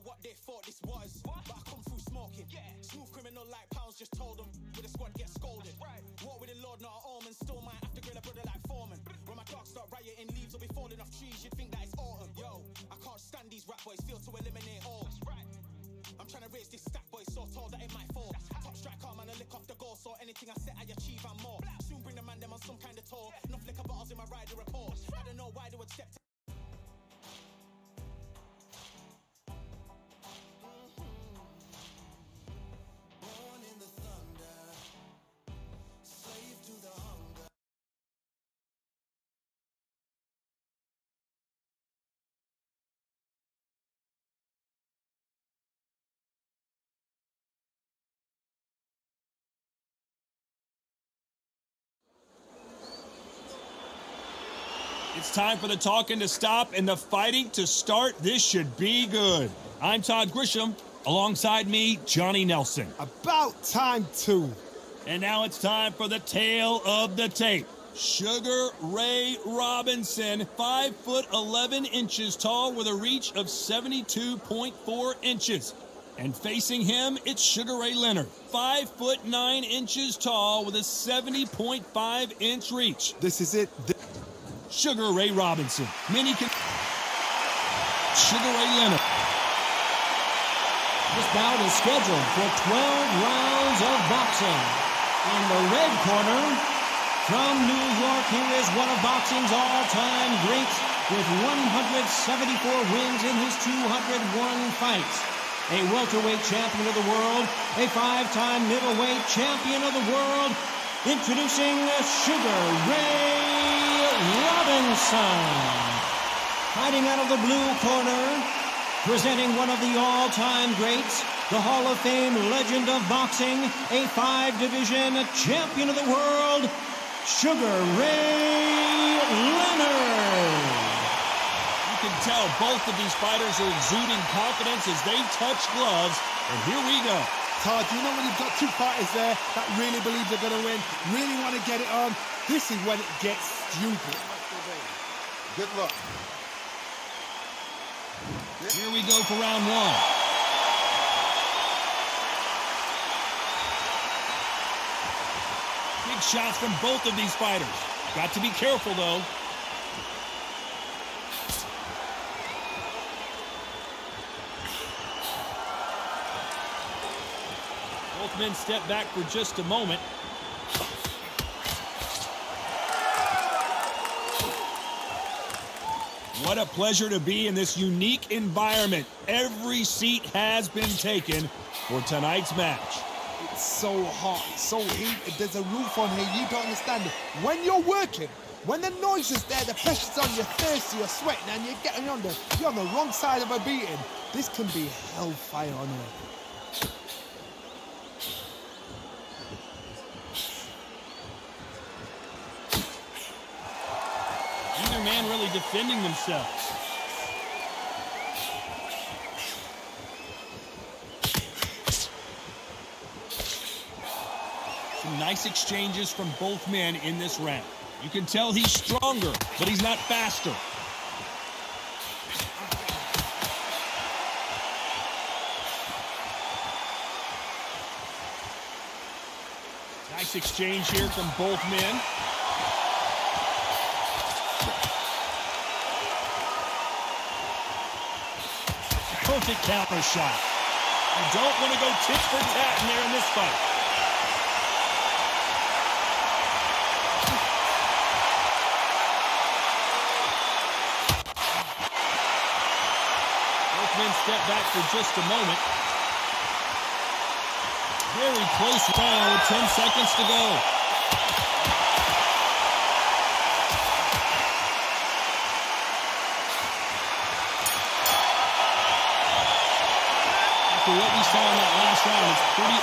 know what they thought this was, but I come through smoking. Smooth criminal like pounds, just told them with a squad get scolded. Walk with the Lord, not an almond. Still might have to grill a brother like Foreman. When my dogs start rioting, leaves will be falling off trees. You'd think that it's autumn. Yo, I can't stand these rap boys, feel to eliminate all. I'm trying to raise this stack boy so tall that it might fall. Top striker, man, I lick off the goal, so anything I set I achieve and more. Soon bring the man them on some kind of tour. Enough liquor bottles in my rider report. I don't know why they would step to It's time for the talking to stop and the fighting to start. This should be good. I'm Todd Grisham. Alongside me, Johnny Nelson. About time, too. And now it's time for the tale of the tape. Sugar Ray Robinson, 5 foot 11 inches tall with a reach of 72.4 inches. And facing him, it's Sugar Ray Leonard, 5 foot 9 inches tall with a 70.5 inch reach. This is it. Sugar Ray Robinson. Sugar Ray Leonard. This bout is scheduled for 12 rounds of boxing. In the red corner, from New York, here is one of boxing's all-time greats with 174 wins in his 201 fights. A welterweight champion of the world, a 5-time middleweight champion of the world, introducing Sugar Ray Robinson. Fighting out of the blue corner, presenting one of the all-time greats, the Hall of Fame legend of boxing, a 5-division champion of the world, Sugar Ray Leonard. You can tell both of these fighters are exuding confidence as they touch gloves, and here we go. Todd, you know when you've got two fighters there that really believe they're going to win, really want to get it on, this is when it gets stupid. Good luck. Here we go for round one. Big shots from both of these fighters. Got to be careful, though. Both men step back for just a moment. What a pleasure to be in this unique environment. Every seat has been taken for tonight's match. It's so hot, it's so heated, there's a roof on here, you don't understand it. When you're working, when the noise is there, the pressure's on, you're thirsty, you're sweating, and you're getting you're on the wrong side of a beating. This can be hellfire on here. Neither man really defending themselves. Some nice exchanges from both men in this round. You can tell he's stronger, but he's not faster. Nice exchange here from both men. Perfect counter shot. You don't want to go tit for tat in there in this fight. Both men step back for just a moment. Very close round with 10 seconds to go. After what we saw in that last round, it's pretty...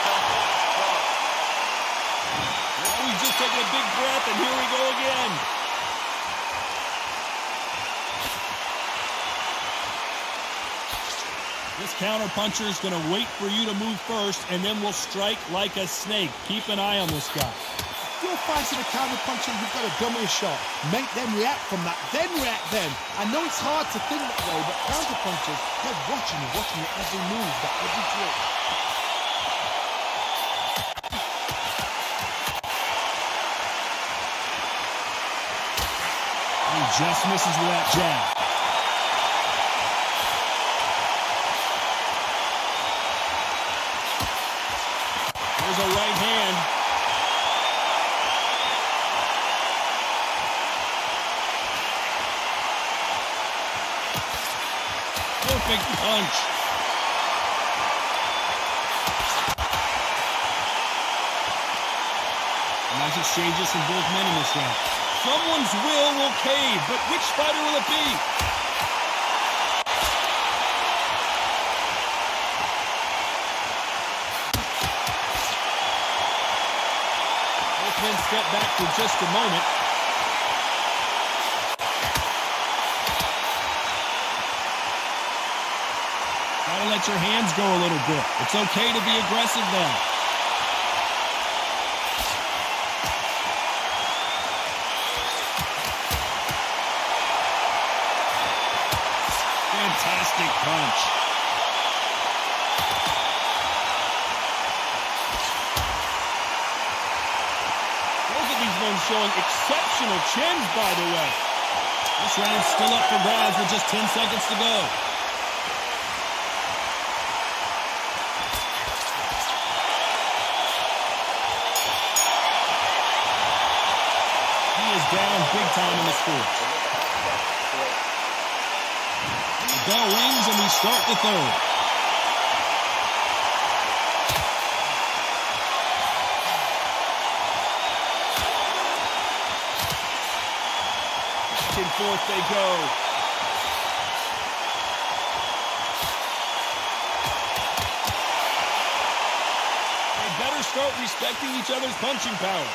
Well, we just taken a big breath, and here we go again. This counterpuncher is going to wait for you to move first, and then we'll strike like a snake. Keep an eye on this guy. You're fighting a counter puncher, you've got to dummy a shot. Make them react from that, then react then. I know it's hard to think that way, but counter punchers, they're watching your every move, that every trick. He just misses with that jab. There's a right hand. Perfect punch. Nice exchanges from both men in this round. Someone's will cave, but which fighter will it be? Both men step back for just a moment. Gotta let your hands go a little bit. It's okay to be aggressive now. Fantastic punch. Both of these men showing exceptional chins, by the way. This round's still up for grabs with just 10 seconds to go. He is down big time in this fourth. The bell rings and we start the third. Back and forth they go. They better start respecting each other's punching power.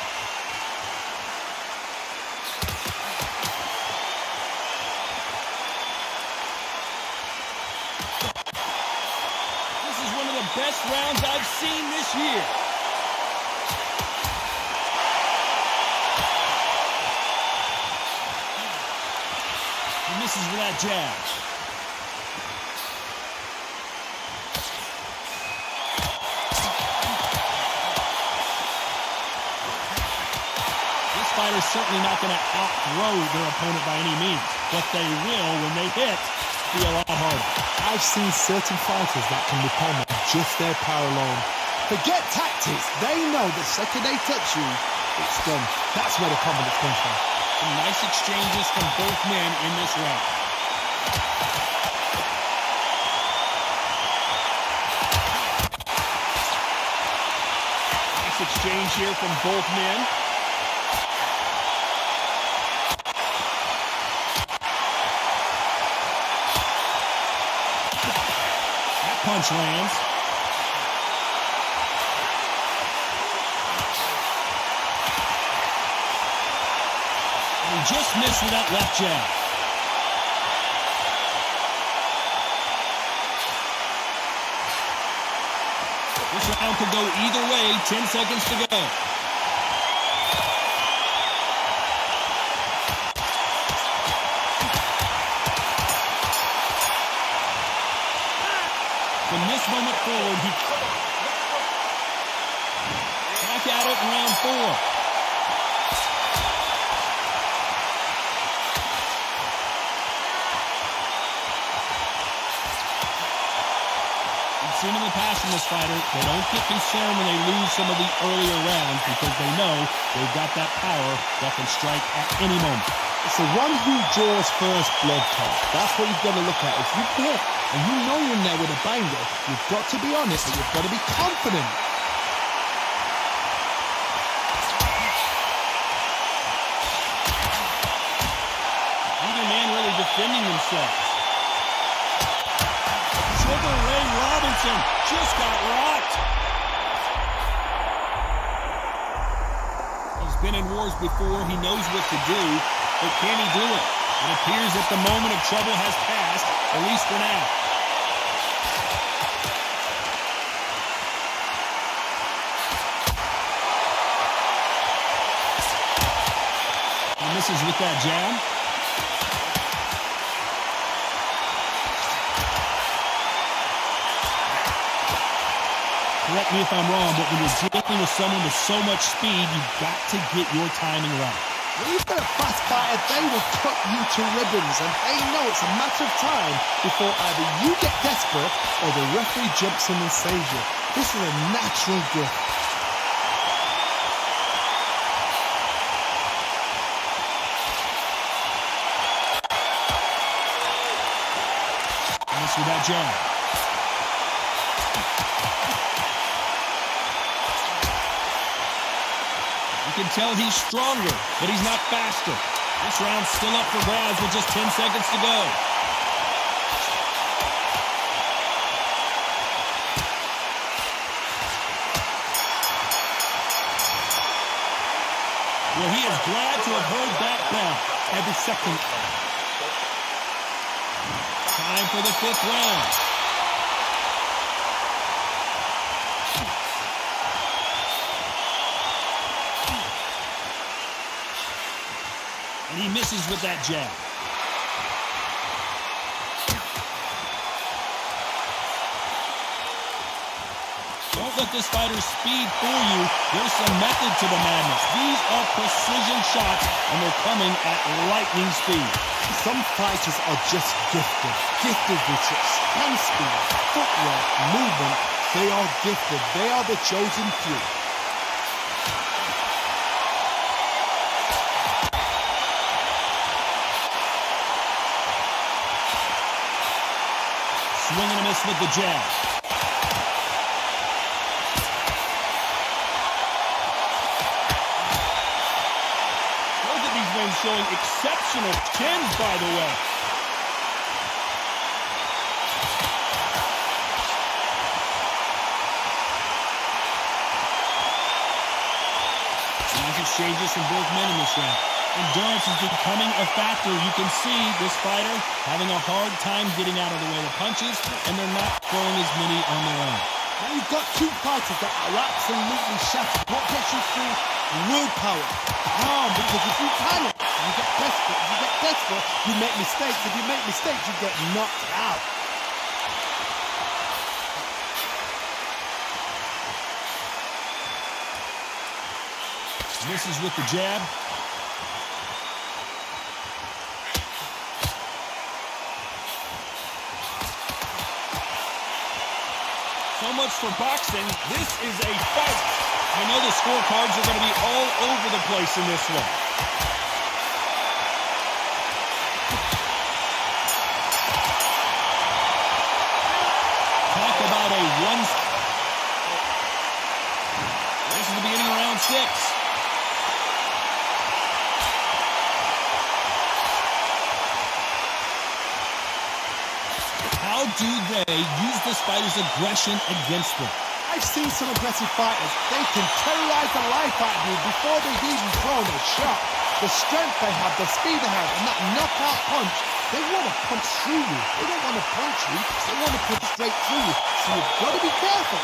Best rounds I've seen this year. He misses with that jab. This fighter's certainly not going to outthrow their opponent by any means, but they will, when they hit, be a lot harder. I've seen certain fighters that can depend on just their power alone. Forget tactics. They know the second they touch you, it's done. That's where the confidence comes from. Some nice exchanges from both men in this round. Nice exchange here from both men. Punch lands. And he just missed with that left jab. This round could go either way. 10 seconds to go. From this moment forward, he back at it in round 4. We've seen in the past from this fighter, they don't get concerned when they lose some of the earlier rounds because they know they've got that power that can strike at any moment. It's the one who draws first blood type. That's what you've got to look at. If you hit and you know you're in there with a banger, you've got to be honest and you've got to be confident. Neither man really defending themselves. Sugar Ray Robinson just got rocked. He's been in wars before. He knows what to do. But can he do it? It appears that the moment of trouble has passed, at least for now. Misses with that jab. Correct me if I'm wrong, but when you're dealing with someone with so much speed, you've got to get your timing right. When you've got a fast fighter, they will cut you to ribbons, and they know it's a matter of time before either you get desperate or the referee jumps in and saves you. This is a natural gift. Miss with that jab. You can tell he's stronger, but he's not faster. This round's still up for grabs with just 10 seconds to go. Well, he is glad to have heard that bell. Every second. Time for the 5th round. And he misses with that jab. Don't let this fighter's speed fool you. There's some method to the madness. These are precision shots, and they're coming at lightning speed. Some fighters are just gifted. Gifted with hand speed, footwork, movement. They are gifted. They are the chosen few. Swing and a miss with the jab. Both of these men showing exceptional chins, by the way. Nice exchanges from both men in this round. Endurance is becoming a factor. You can see this fighter having a hard time getting out of the way of punches, and they're not throwing as many on their own. Now you've got two fighters that are absolutely shattered. What gets you through? Willpower. Because if you panic, you get desperate. If you get desperate, you make mistakes. If you make mistakes, you get knocked out. Misses with the jab. So much for boxing. This is a fight. I know the scorecards are going to be all over the place in this one. Talk about a one. This is the beginning of round 6. How do they use this fighter's aggression against them? I've seen some aggressive fighters. They can terrorize the life out of you before they've even thrown a shot. The strength they have, the speed they have, and that knockout punch, they want to punch through you. They don't want to punch you. They want to punch straight through you. So you've got to be careful.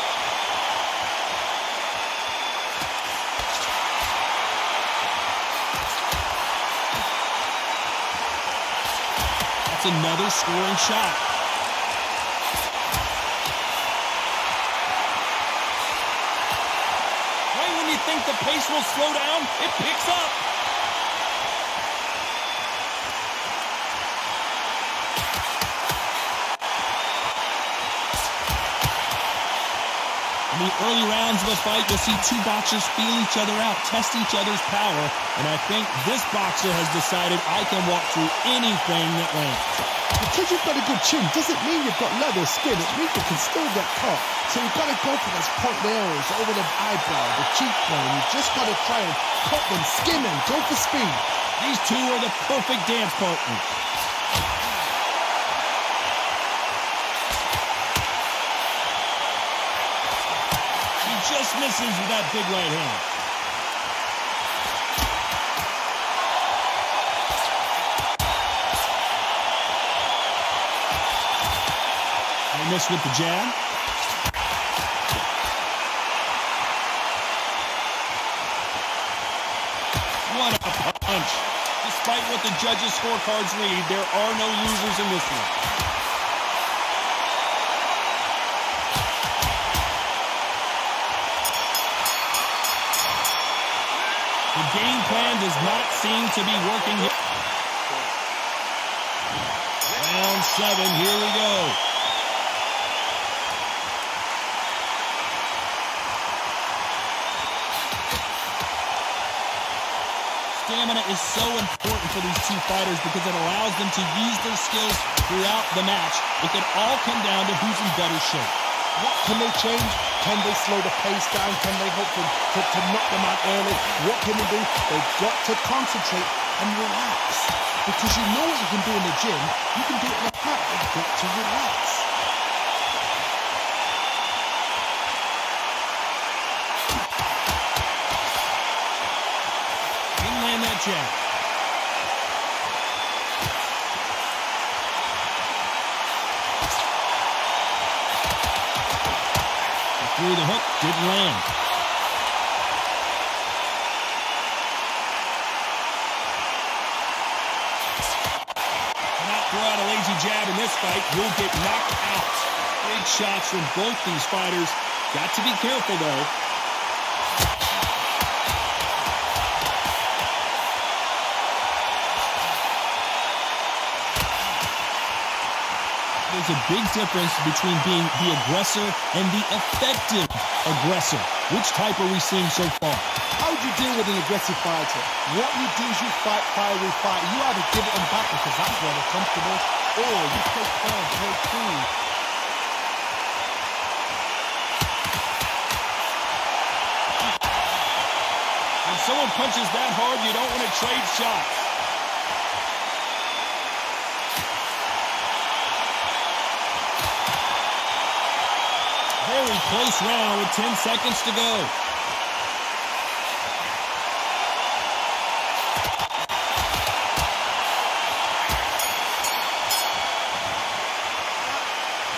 That's another scoring shot. Think the pace will slow down, it picks up. In the early rounds of a fight, you'll see two boxers feel each other out, test each other's power, and I think this boxer has decided I can walk through anything that lands. Because you've got a good chin doesn't mean you've got leather skin. It means you can still get caught. So you've got to go for those point arrows over the eyebrow, the cheekbone. You've just got to try and cut them, skim them, go for speed. These two are the perfect dance partners. He just misses with that big right hand. Miss with the jab. What a punch. Despite what the judges' scorecards read, there are no losers in this one. The game plan does not seem to be working here. Round 7, here we go. Stamina is so important for these two fighters because it allows them to use their skills throughout the match. It could all come down to who's in better shape. What can they change? Can they slow the pace down? Can they hope to knock them out early? What can they do? They've got to concentrate and relax. Because you know what you can do in the gym, you can do it in the park. You've got to relax. Didn't land that jab. Through the hook, didn't land. Cannot throw out a lazy jab in this fight. You'll get knocked out. Big shots from both these fighters. Got to be careful, though. There's a big difference between being the aggressor and the effective aggressor. Which type are we seeing so far? How do you deal with an aggressive fighter? What you do is you fight, fire, fight. You either give it them back because that's where they're comfortable, or you take calm, play cool. When someone punches that hard, you don't want to trade shots. Very close round with 10 seconds to go.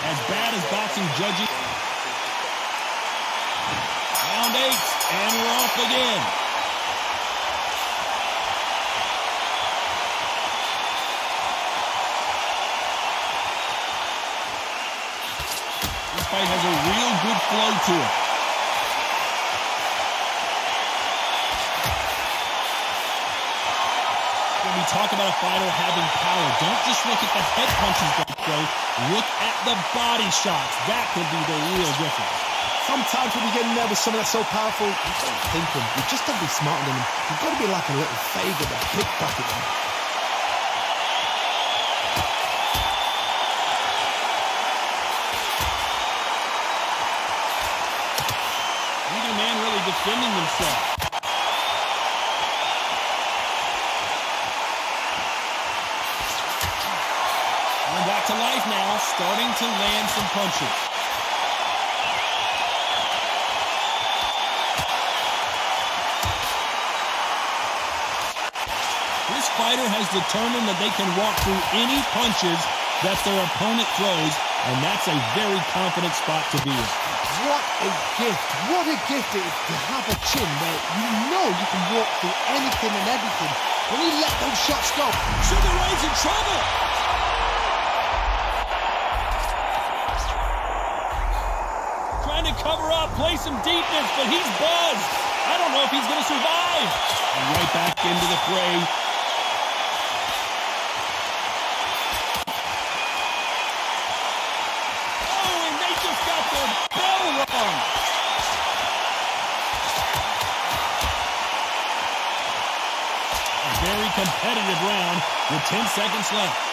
As bad as boxing judging. Round 8, and we're off again. This fight has a real good flow to it. When we talk about a fighter having power, don't just look at the head punches they throw. Look at the body shots. That could be the real difference. Sometimes when you get in there with someone that's so powerful, you don't think him. You just got to be smarter than him. You've got to be like a little favour to pickpocket him. Neither man really defending themselves. Going back to life now, starting to land some punches. This fighter has determined that they can walk through any punches that their opponent throws, and that's a very confident spot to be in. What a gift. What a gift it is to have a chin where you know you can walk through anything and everything. When you let those shots go, Sugar Ray's in trouble. Trying to cover up, play some defense, but he's buzzed. I don't know if he's going to survive. And right back into the fray. Oh, and they just got their bell rung. A very competitive round with 10 seconds left.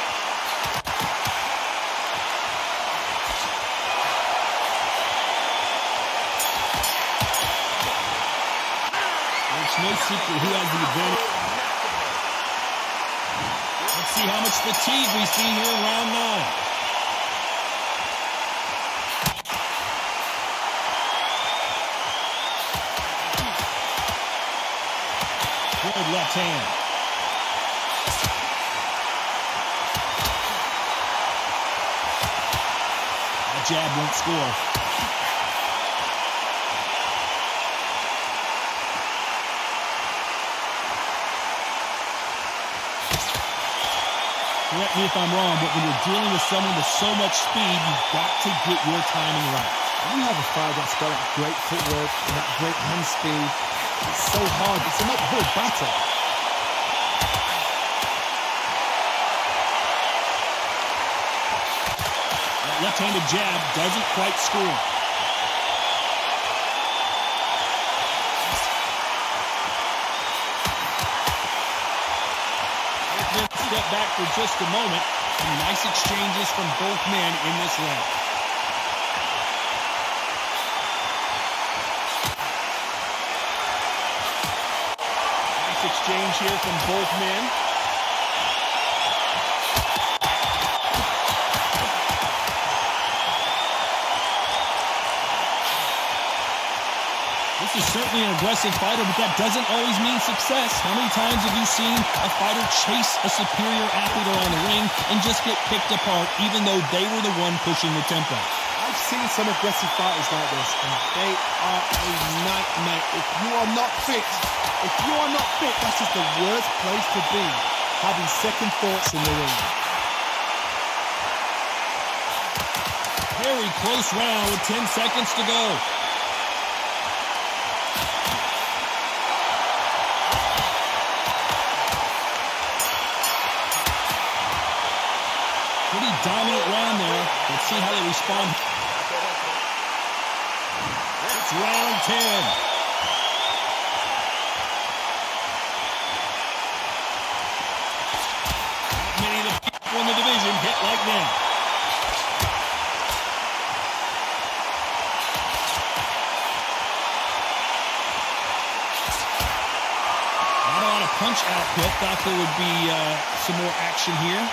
No secret who has the advantage. Let's see how much fatigue we see here in round 9. Good left hand. That jab won't score. Correct me if I'm wrong, but when you're dealing with someone with so much speed, you've got to get your timing right. You have a fighter that's got that great footwork and that great hand speed. It's so hard. It's an uphill battle. That left-handed jab doesn't quite score. Step back for just a moment. Some nice exchanges from both men in this round. Nice exchange here from both men. This is certainly an aggressive fighter, but that doesn't always mean success. How many times have you seen a fighter chase a superior athlete around the ring and just get picked apart, even though they were the one pushing the tempo? I've seen some aggressive fighters like this, and they are a nightmare. If you are not fit, that's just the worst place to be, having second thoughts in the ring. Very close round with 10 seconds to go. Pretty dominant round there. Let's see how they respond. It's round 10. Not many of the people in the division hit like them. Not a lot of punch output. Thought there would be some more action here.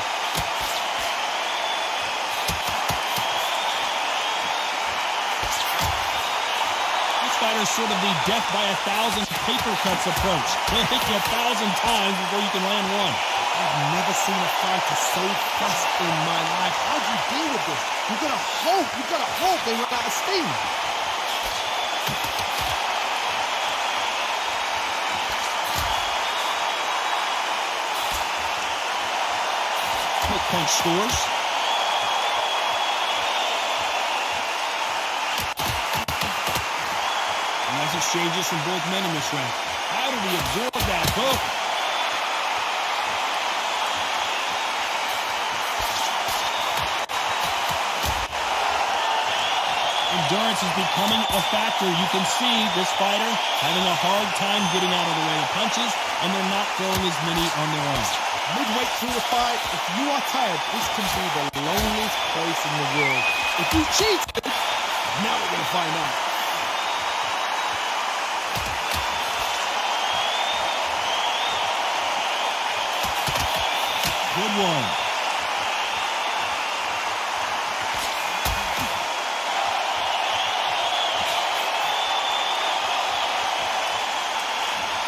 Fighter's sort of the death by 1,000 paper cuts approach. They'll hit you 1,000 times before you can land one. I've never seen a fighter so fast in my life. How do you deal with this? You've got to hope they run out of steam. Quick punch scores. Nice exchanges from both men in this round. How did he absorb that hook? Endurance is becoming a factor. You can see this fighter having a hard time getting out of the way of punches, and they're not throwing as many on their own. Midway through the fight, if you are tired, this can be the loneliest place in the world. If you cheated, now we're going to find out. Good one.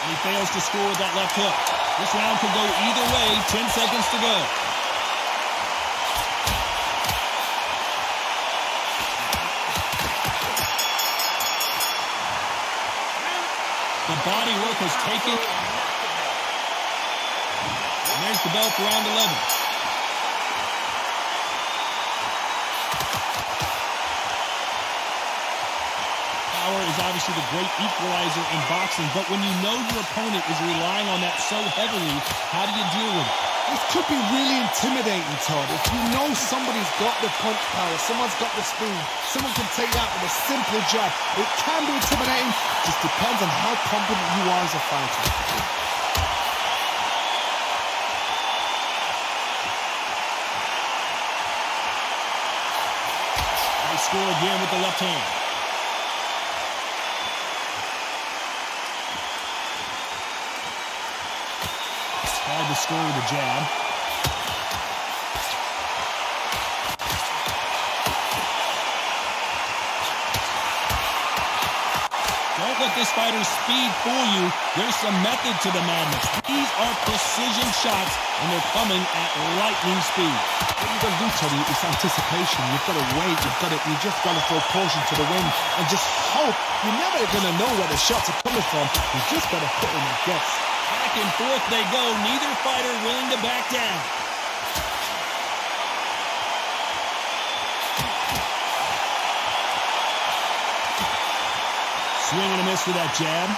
And he fails to score with that left hook. This round could go either way. 10 seconds to go. The body work has taken. And there's the bell for round 11. Power is obviously the great equalizer in boxing, but when you know your opponent is relying on that so heavily, how do you deal with it? This could be really intimidating, Todd. If you know somebody's got the punch power, someone's got the speed, someone can take that with a simple jab. It can be intimidating, just depends on how confident you are as a fighter. Score again with the left hand. Tried to score with a jab. Don't let this fighter's speed fool you. There's some method to the madness. These are precision shots, and they're coming at lightning speed. What you've got to do, Teddy, is anticipation. You've got to wait. You just got to throw caution to the wind and just hope. You're never going to know where the shots are coming from. You just got to put in a guess. Back and forth they go. Neither fighter willing to back down. Swing and a miss with that jab.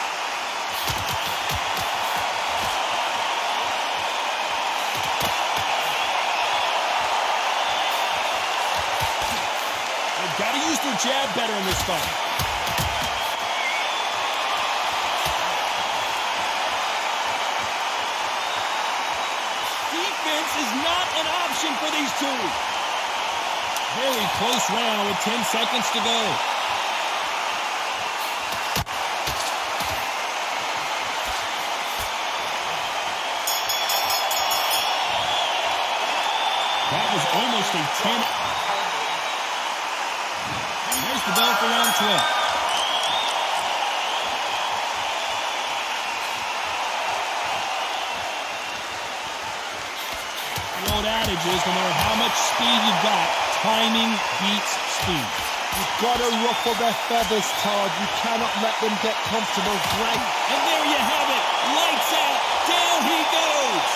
They've got to use their jab better in this fight. Defense is not an option for these two. Very close round with 10 seconds to go. That was almost a 10. There's the bell for round 12. The old adage is no matter how much speed you've got, timing beats speed. You've got to ruffle their feathers, Todd. You cannot let them get comfortable. Great. And there you have it. Lights out. Down he goes.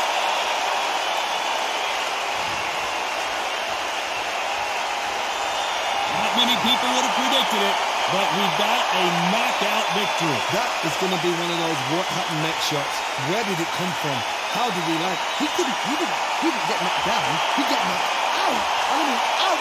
Not many people would have predicted it, but we've got a knockout victory. That is going to be one of those what happened next shots. Where did it come from? How did he land? He didn't get knocked down. He got knocked out. I mean, out.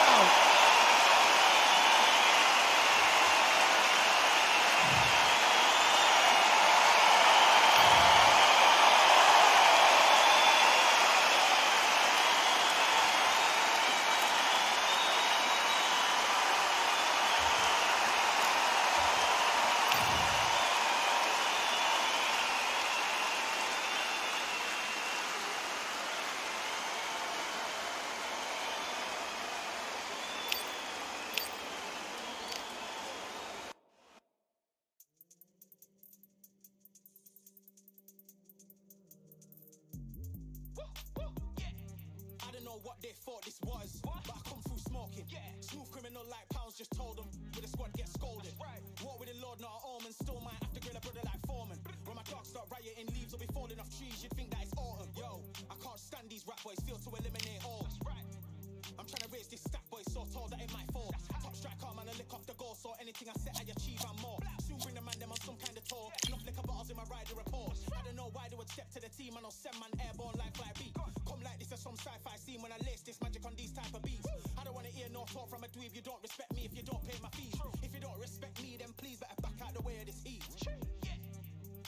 What they thought this was, but I come through smoking. Smooth criminal like pounds, just told them with a squad get scolded. War with the Lord, not an omen. Still might have to grill a brother like Foreman. When my dogs start rioting, leaves will be falling off trees. You'd think that it's autumn. Yo, I can't stand these rap boys, feel to eliminate all. I'm trying to raise this stat boy, so tall that it might fall. Top striker, man, I lick off the goal, so anything I set, I achieve and more. Soon bring the man them on some kind of tour. Enough liquor bottles in my rider report. I don't know why they would step to the team, and I'll send man airborne like fly beat. Come like this as some sci-fi scene when I lace this magic on these type of beats. I don't want to hear no talk from a dweeb. You don't respect me if you don't pay my fees. If you don't respect me, then please better back out the way of this heat.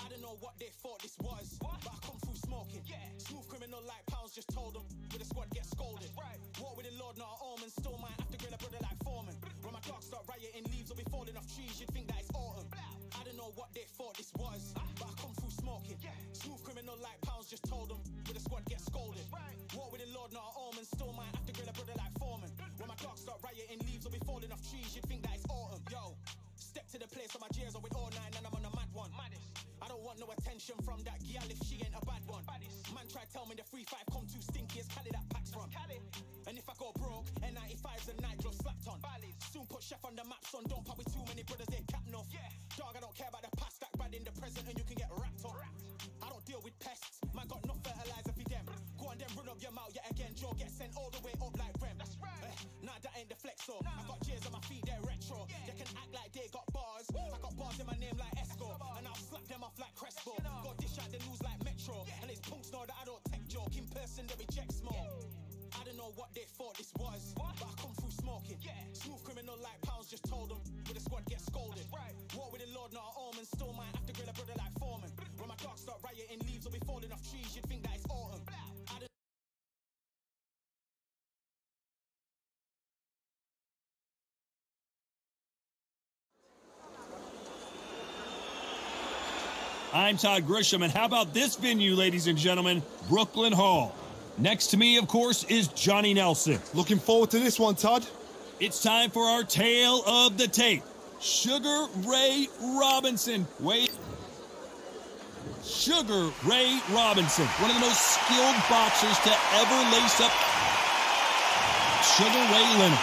I don't know what they thought this was, but I come through smoking. Smooth criminal like pounds, just told them with a squad get scolded. War with the Lord, not an omen. Still might have to grill a brother like Foreman. When my dogs start rioting, leaves will be falling off trees. You'd think that it's autumn. I don't know what they thought this was, but I come through smoking. Smooth criminal like pounds, just told them with a squad get scolded. War with the Lord, not an omen. Still might have to grill a brother like Foreman. When my dogs start rioting, leaves will be falling off trees. You'd think that it's autumn. Yo, step to the place on my jeers are with all nine and I'm on a mad one. I don't want no attention from that gal if she ain't a bad one. Man try tell me the 3-5 come too stinky as Cali that packs from. And if I go broke, N95's a night glove slapped on. Soon put chef on the map, son. Don't pop with too many brothers, they cap enough. Dog, I don't care about the past, that bad in the present and you can get wrapped up. I don't deal with pests, man got no fertilizer for them. Go on then run up your mouth yet again. Joe get sent all the way up like Rem. Nah, that ain't the flex so. I got jeers on my feet, they're retro. They can act like they got bars. I got bars in my name like Esco. And I'll slap them off like Crespo. Go dish out the news like Metro. And it's punks know that I don't tech joke. In person they reject smoke. I don't know what they thought this was, but I come through smoking. Smooth criminal like pounds, just told them with a squad get scolded. War with the Lord, not an omen. Still might have to grill a brother like Foreman. When my dogs start rioting, leaves will be falling off trees. You'd think that it's autumn. I'm Todd Grisham, and how about this venue, ladies and gentlemen? Brooklyn Hall. Next to me, of course, is Johnny Nelson. Looking forward to this one, Todd. It's time for our tale of the tape. Sugar Ray Robinson. Sugar Ray Robinson, one of the most skilled boxers to ever lace up Sugar Ray Leonard.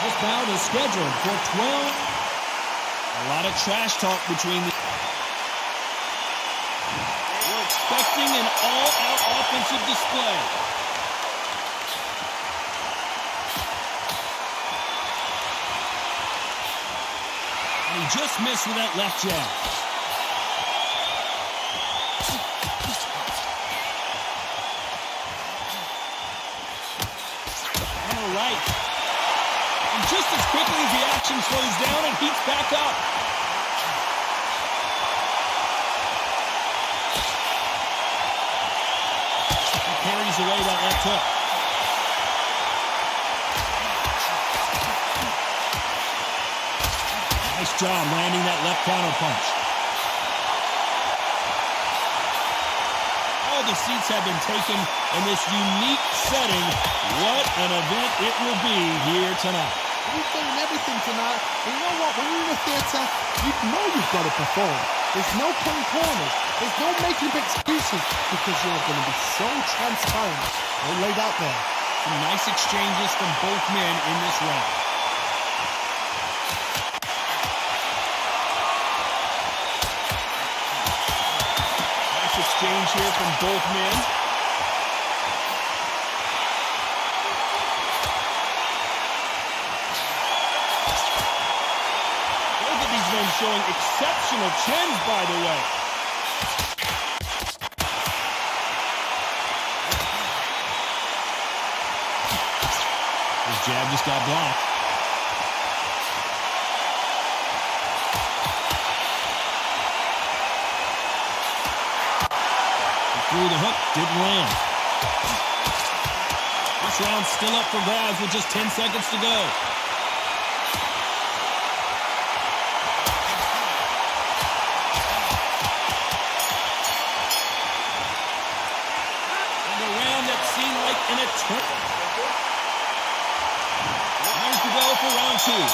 This bout is scheduled for 12. A lot of trash talk between the... We're expecting an all-out offensive display. He He just missed with that left jab. On the right. And just as quickly as the action slows down, it heats back up. He carries away that left hook. Nice job landing that left counter punch. All the seats have been taken in this unique setting. What an event it will be here tonight. You've done everything tonight. And you know what? When you're in the theatre, you know you've got to perform. There's no cutting corners. There's no making up excuses because you're going to be so transparent. All laid out there. Some nice exchanges from both men in this round. Exchange here from both men. Both of these men showing exceptional chins, by the way. His jab just got blocked. Through the hook, didn't land. This round's still up for grabs with just 10 seconds to go. And a round that seemed like an eternity. Time to go for round two.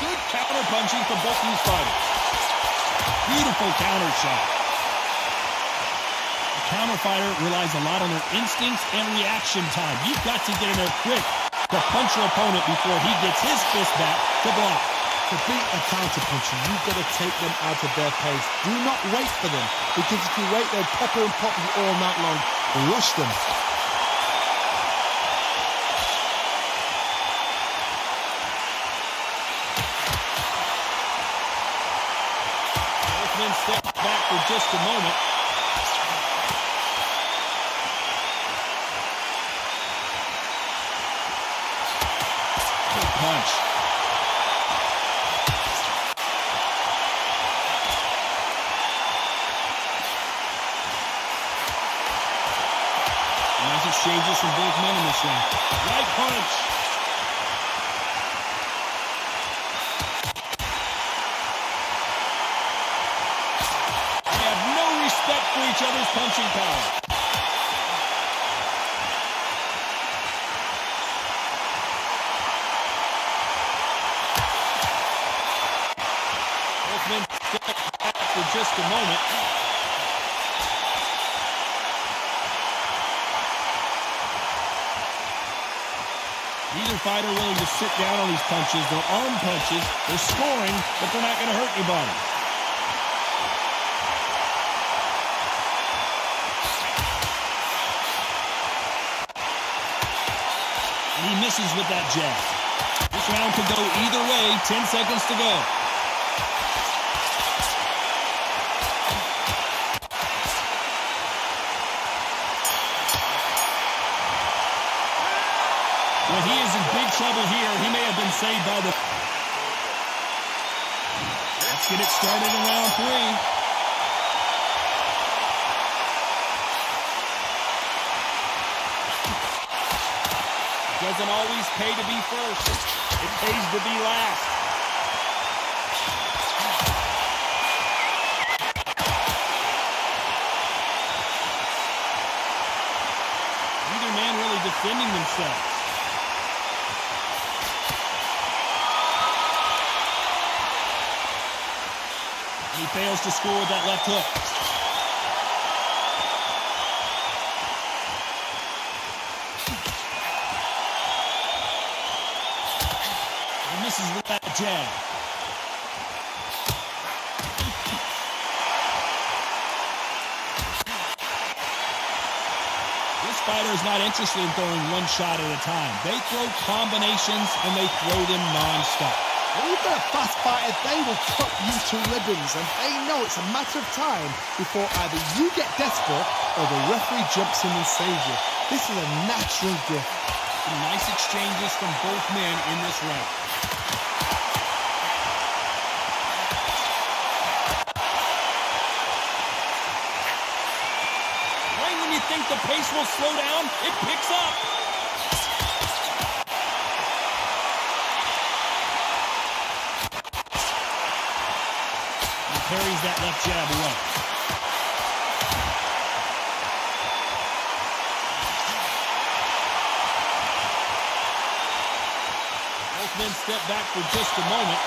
Good counter punching from both these fighters. Beautiful counter shot. The counter fighter relies a lot on their instincts and reaction time. You've got to get in there quick to punch your opponent before he gets his fist back to block. To beat a counter puncher, you've got to take them out of their pace. Do not wait for them, because if you wait, they'll pepper and pop you all night long. Rush them. Step back for just a moment. Good punch. Nice exchanges from both men in this round. Right punch. For each other's punching power. Both men step back for just a moment. Neither fighter willing to sit down on these punches. They're arm punches. They're scoring, but they're not going to hurt anybody. He misses with that jab. This round could go either way. 10 seconds to go. Well, he is in big trouble here. He may have been saved by the... Let's get it started in round three. Doesn't always pay to be first. It pays to be last. Neither man really defending themselves. And he fails to score with that left hook. Misses with that jab. This fighter is not interested in throwing one shot at a time. They throw combinations, and they throw them non-stop. When you've got a fast fighter, they will cut you to ribbons, and they know it's a matter of time before either you get desperate or the referee jumps in and saves you. This is a natural gift. Some nice exchanges from both men in this round. Right when you think the pace will slow down, it picks up. Carries that left jab away. Both men step back for just a moment.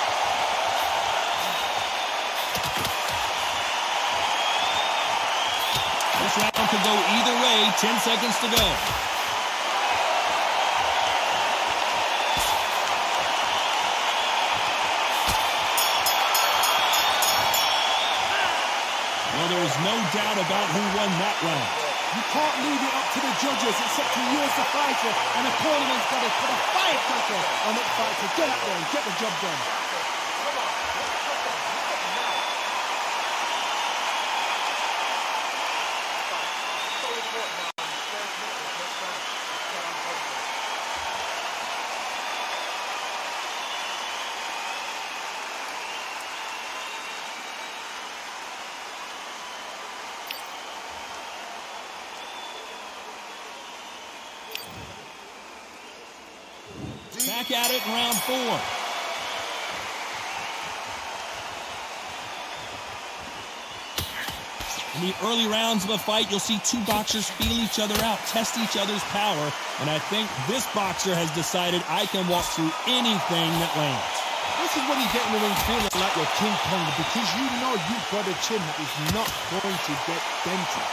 This round could go either way. 10 seconds to go. There is no doubt about who won that round. You can't leave it up to the judges. It's up to you as the fighter, and the cornerman's got to put a firecracker on that fighter. Get up there and get the job done. Back at it in round 4. In the early rounds of a fight, you'll see two boxers feel each other out, test each other's power, and I think this boxer has decided I can walk through anything that lands. This is when you get in the ring feeling like you're King Kong, because you know you've got a chin that is not going to get dented.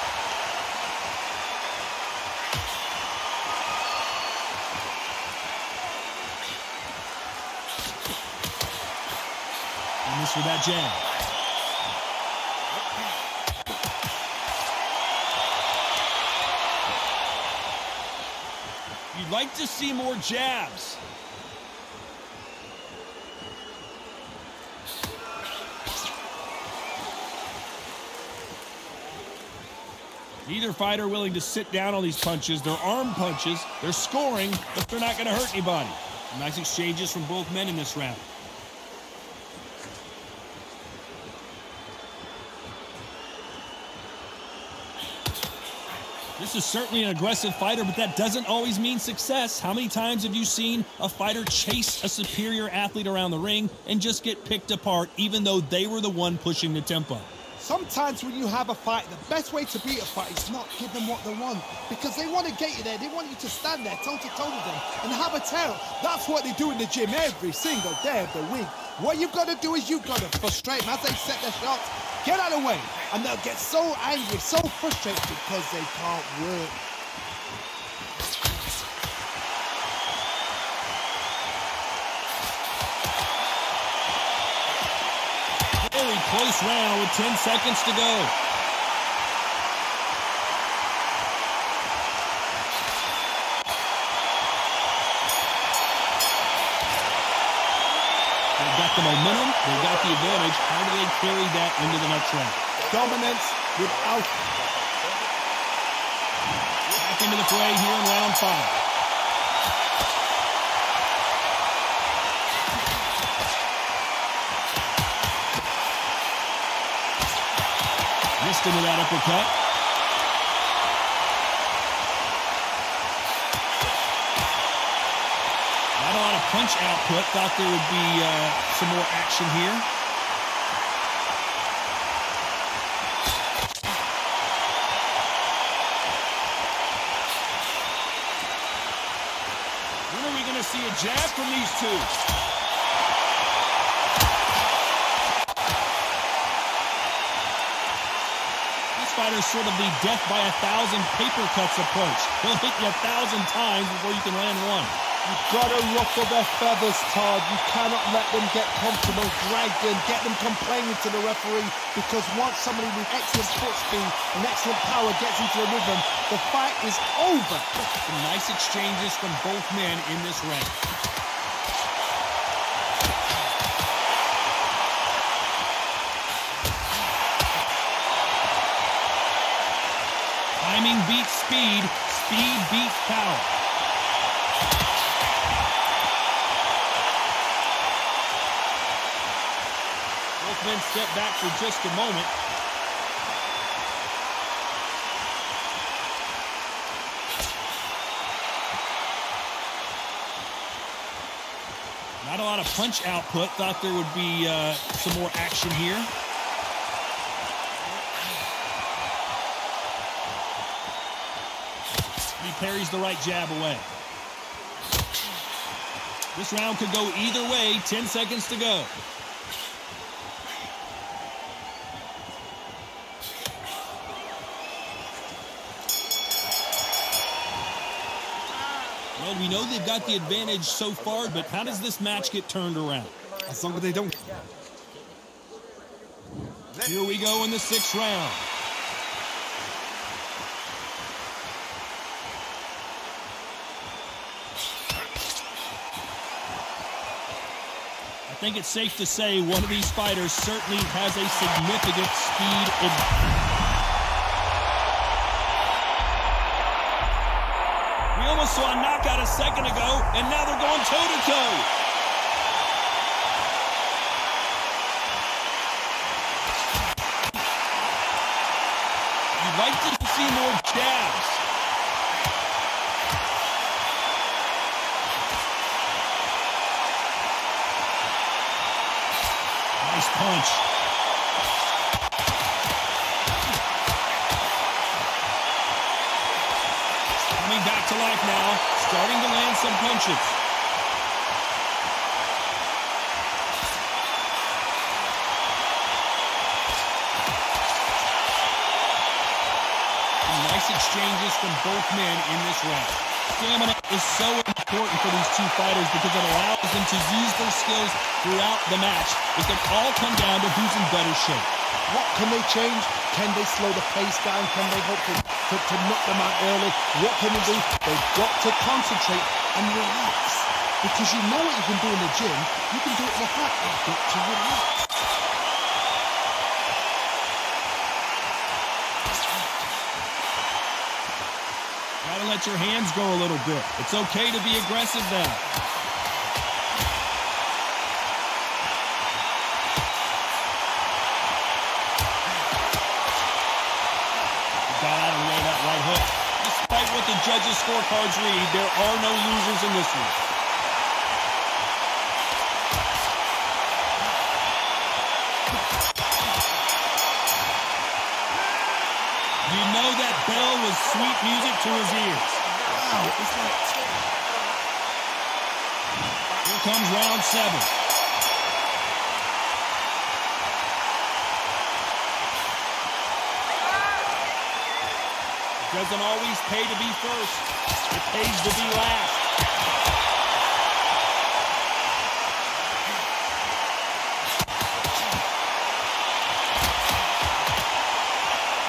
Miss with that jab. You'd like to see more jabs. Neither fighter willing to sit down on these punches. They're arm punches. They're scoring, but they're not going to hurt anybody. Nice exchanges from both men in this round. This is certainly an aggressive fighter, but that doesn't always mean success. How many times have you seen a fighter chase a superior athlete around the ring and just get picked apart, even though they were the one pushing the tempo? Sometimes when you have a fight, the best way to beat a fight is not give them what they want, because they want to get you there. They want you to stand there toe-to-toe with them and have a tear. That's what they do in the gym every single day of the week. What you've got to do is you've got to frustrate them as they set their shots. Get out of the way, and they'll get so angry, so frustrated because they can't work. Very close round with 10 seconds to go. They've got the momentum, they've got the advantage. How do they carry that into the next round? Dominance without. Back into the fray here in round 5. Missed into that uppercut. Not a lot of punch output. Thought there would be some more action here. When are we going to see a jab from these two? Fighter's sort of the death by 1,000 paper cuts approach. He'll hit you 1,000 times before you can land one. You've got to ruffle their feathers, Todd. You cannot let them get comfortable, drag them, get them complaining to the referee, because once somebody with excellent foot speed and excellent power gets into a rhythm, the fight is over. Some nice exchanges from both men in this round. Timing beats speed, speed beats power. Both men step back for just a moment. Not a lot of punch output. Thought there would be some more action here. He parries the right jab away. This round could go either way. 10 seconds to go. Well, we know they've got the advantage so far, but how does this match get turned around? As long as they don't. Here we go in the 6th round. I think it's safe to say one of these fighters certainly has a significant speed advantage. We almost saw a knockout a second ago, and now they're going toe-to-toe. You'd like to see more jabs. Nice punch. Coming back to life now, starting to land some punches. Some nice exchanges from both men in this round. Stamina is so important for these two fighters because it allows them to use their skills throughout the match. It can all come down to who's in better shape. What can they change? Can they slow the pace down? Can they hope to knock them out early? What can they do? They've got to concentrate and relax. Because you know what you can do in the gym, you can do it in the fight. You've got to relax. Gotta let your hands go a little bit. It's okay to be aggressive now. Got out of the way of that right hook. Despite what the judges' scorecards read, there are no losers in this one. You know that bell was sweet music to his ears. Wow, it's like... Here comes round 7. It doesn't always pay to be first. It pays to be last.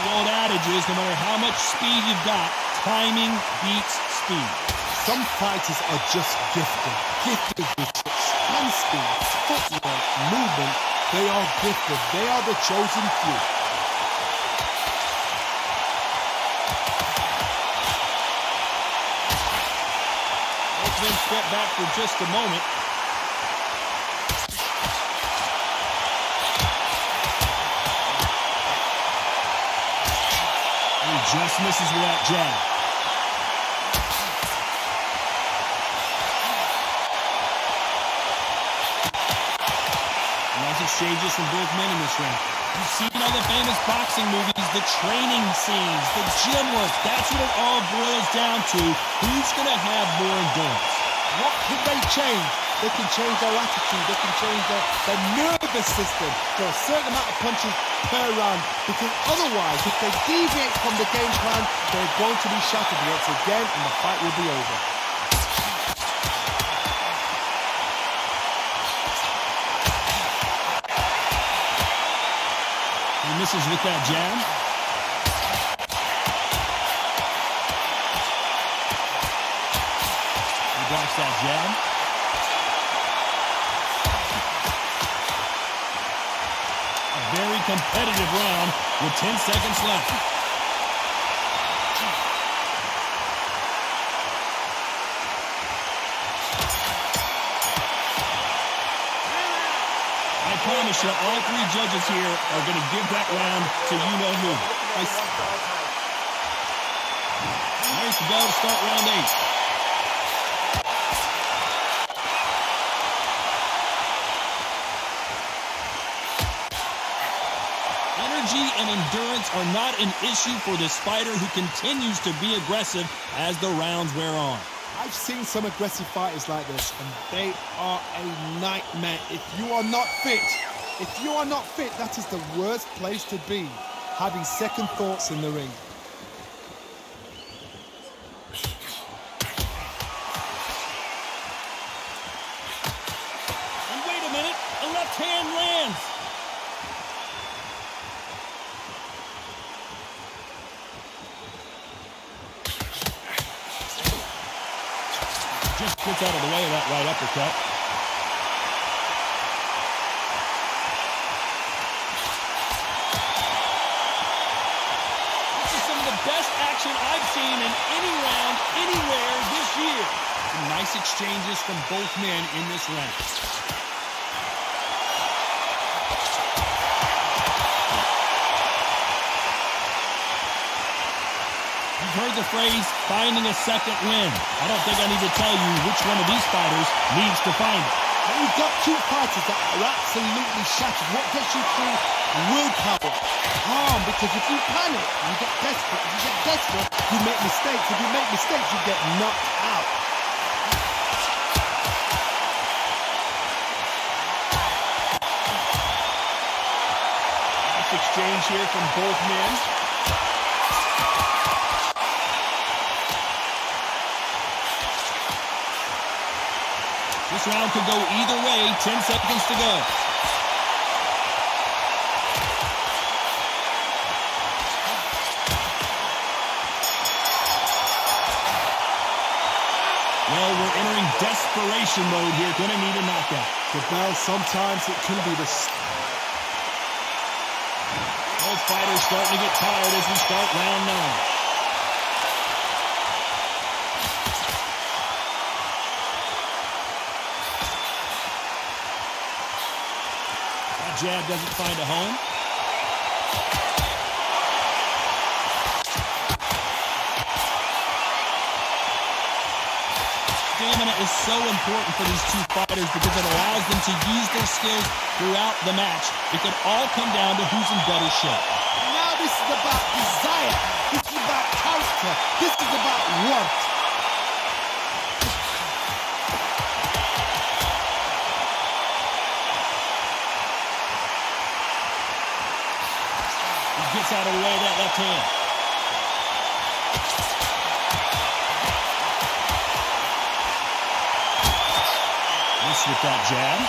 The old adage is no matter how much speed you've got, timing beats speed. Some fighters are just gifted. Gifted with hand speed, footwork, movement. They are gifted. They are the chosen few. Both men step back for just a moment. He just misses with that jab. Nice exchanges from both men in this round. You've seen all the famous boxing movies, the training scenes, the gym work. That's what it all boils down to. Who's going to have more endurance? What can they change? They can change their attitude. They can change their nervous system for a certain amount of punches per round. Because otherwise, if they deviate from the game plan, they're going to be shattered once again and the fight will be over. He misses with that jab. He blocks that jab. A very competitive round with 10 seconds left. I promise you, all three judges here are going to give that round to you-know-who. Nice to go to start round 8. Energy and endurance are not an issue for this fighter who continues to be aggressive as the rounds wear on. I've seen some aggressive fighters like this, and they are a nightmare. If you are not fit, that is the worst place to be, having second thoughts in the ring. And wait a minute, a left hand lands. Just gets out of the way of that right uppercut. This is some of the best action I've seen in any round, anywhere this year. Some nice exchanges from both men in this round. You've heard the phrase, finding a second win. I don't think I need to tell you which one of these fighters needs to find it. When you've got two fighters that are absolutely shattered, what gets you through? Willpower. Calm, because if you panic, you get desperate. If you get desperate, you make mistakes. If you make mistakes, you get knocked out. Nice exchange here from both men. This round could go either way. 10 seconds to go. Well, we're entering desperation mode here. Gonna need a knockout. Well, sometimes it can be the... Both fighters starting to get tired as we start round 9. Jab doesn't find a home. Stamina is so important for these two fighters because it allows them to use their skills throughout the match. It could all come down to who's in better shape. Now this is about desire. This is about character. This is about want. Gets out of the way of that left hand. Miss with that jab.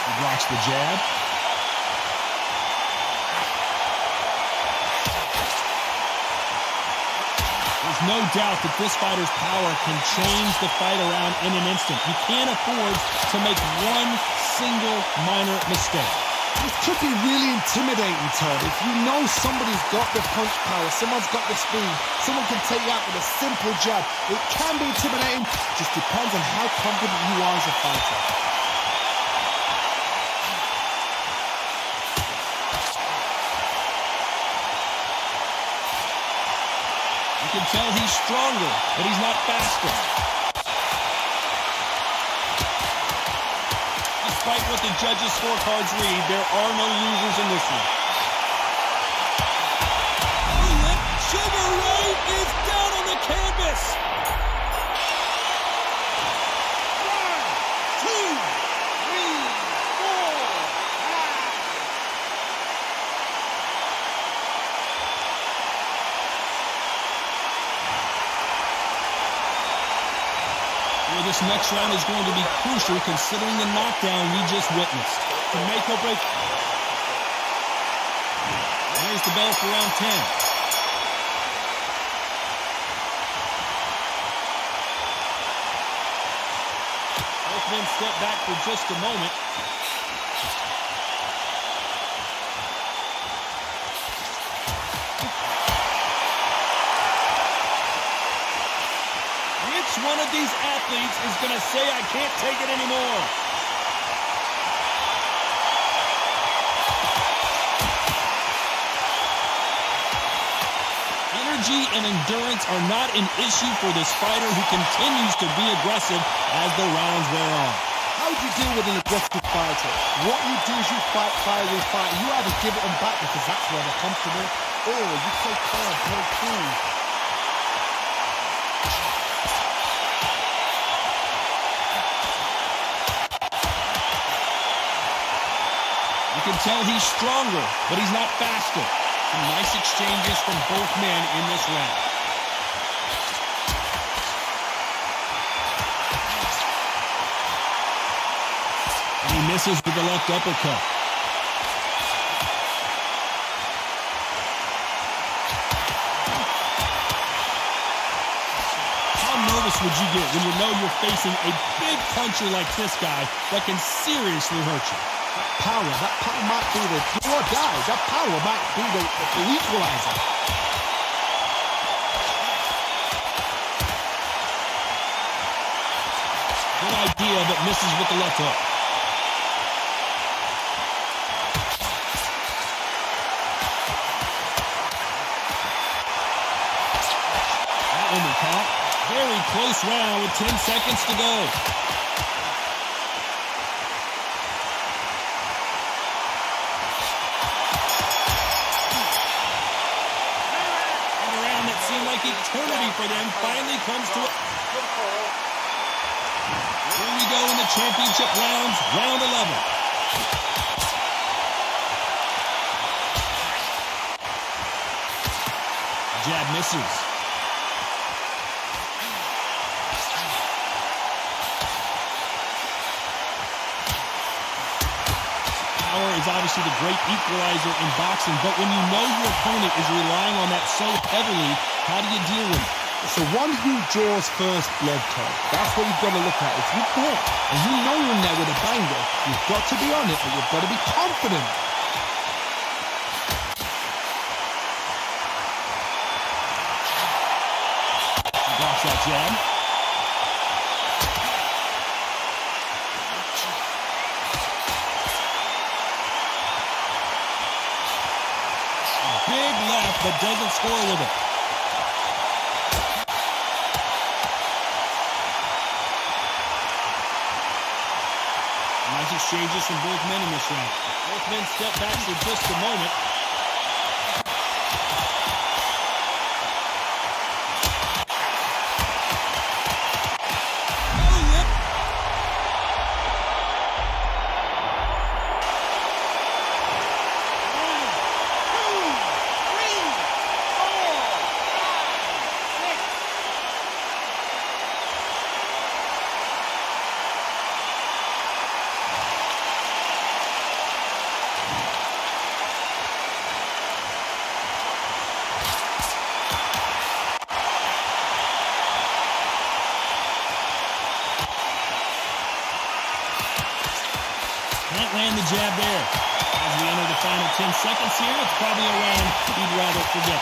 He blocks the jab. There's no doubt that this fighter's power can change the fight around in an instant. You can't afford to make one single minor mistake. This could be really intimidating, Todd. If you know somebody's got the punch power, someone's got the speed, someone can take you out with a simple jab. It can be intimidating. Just depends on how confident you are as a fighter. You can tell he's stronger, but he's not faster. Despite what the judges' scorecards read, there are no losers in this one. Sugar Ray is down on the canvas. 1, 2, 3, 4, 5. Well, this next round is going to be crucial considering the knockdown we just witnessed. To make or break. There's the bell for round 10. Both men step back for just a moment. Which one of these athletes is going to say, I can't take it anymore? Energy and endurance are not an issue for this fighter who continues to be aggressive as the rounds wear on. How do you deal with an aggressive fighter? What you do is you fight, fire, refight. You either give it them back because that's where they're comfortable, or you play calm, play cool. You can tell he's stronger, but he's not faster. Some nice exchanges from both men in this round. And he misses with the left uppercut. How nervous would you get when you know you're facing a big puncher like this guy that can seriously hurt you? That power might be the do or die. That power might be the equalizer. Good idea, but misses with the left hook. That one was caught. Very close round with 10 seconds to go. Eternity for them finally comes to a... Here we go in the championship rounds, round 11. Jab misses. Power is obviously the great equalizer in boxing, but when you know your opponent is relying on that so heavily, how do you deal with it? So one who draws first blood, Tom. That's what you've got to look at. If you hit and you know you're in there with a banger, you've got to be on it, but you've got to be confident. Blocks that jab. Big left, but doesn't score with it. Nice exchanges from both men in this round. Both men step back for just a moment. Can't land the jab there. As we enter the final 10 seconds here, it's probably a round he'd rather forget.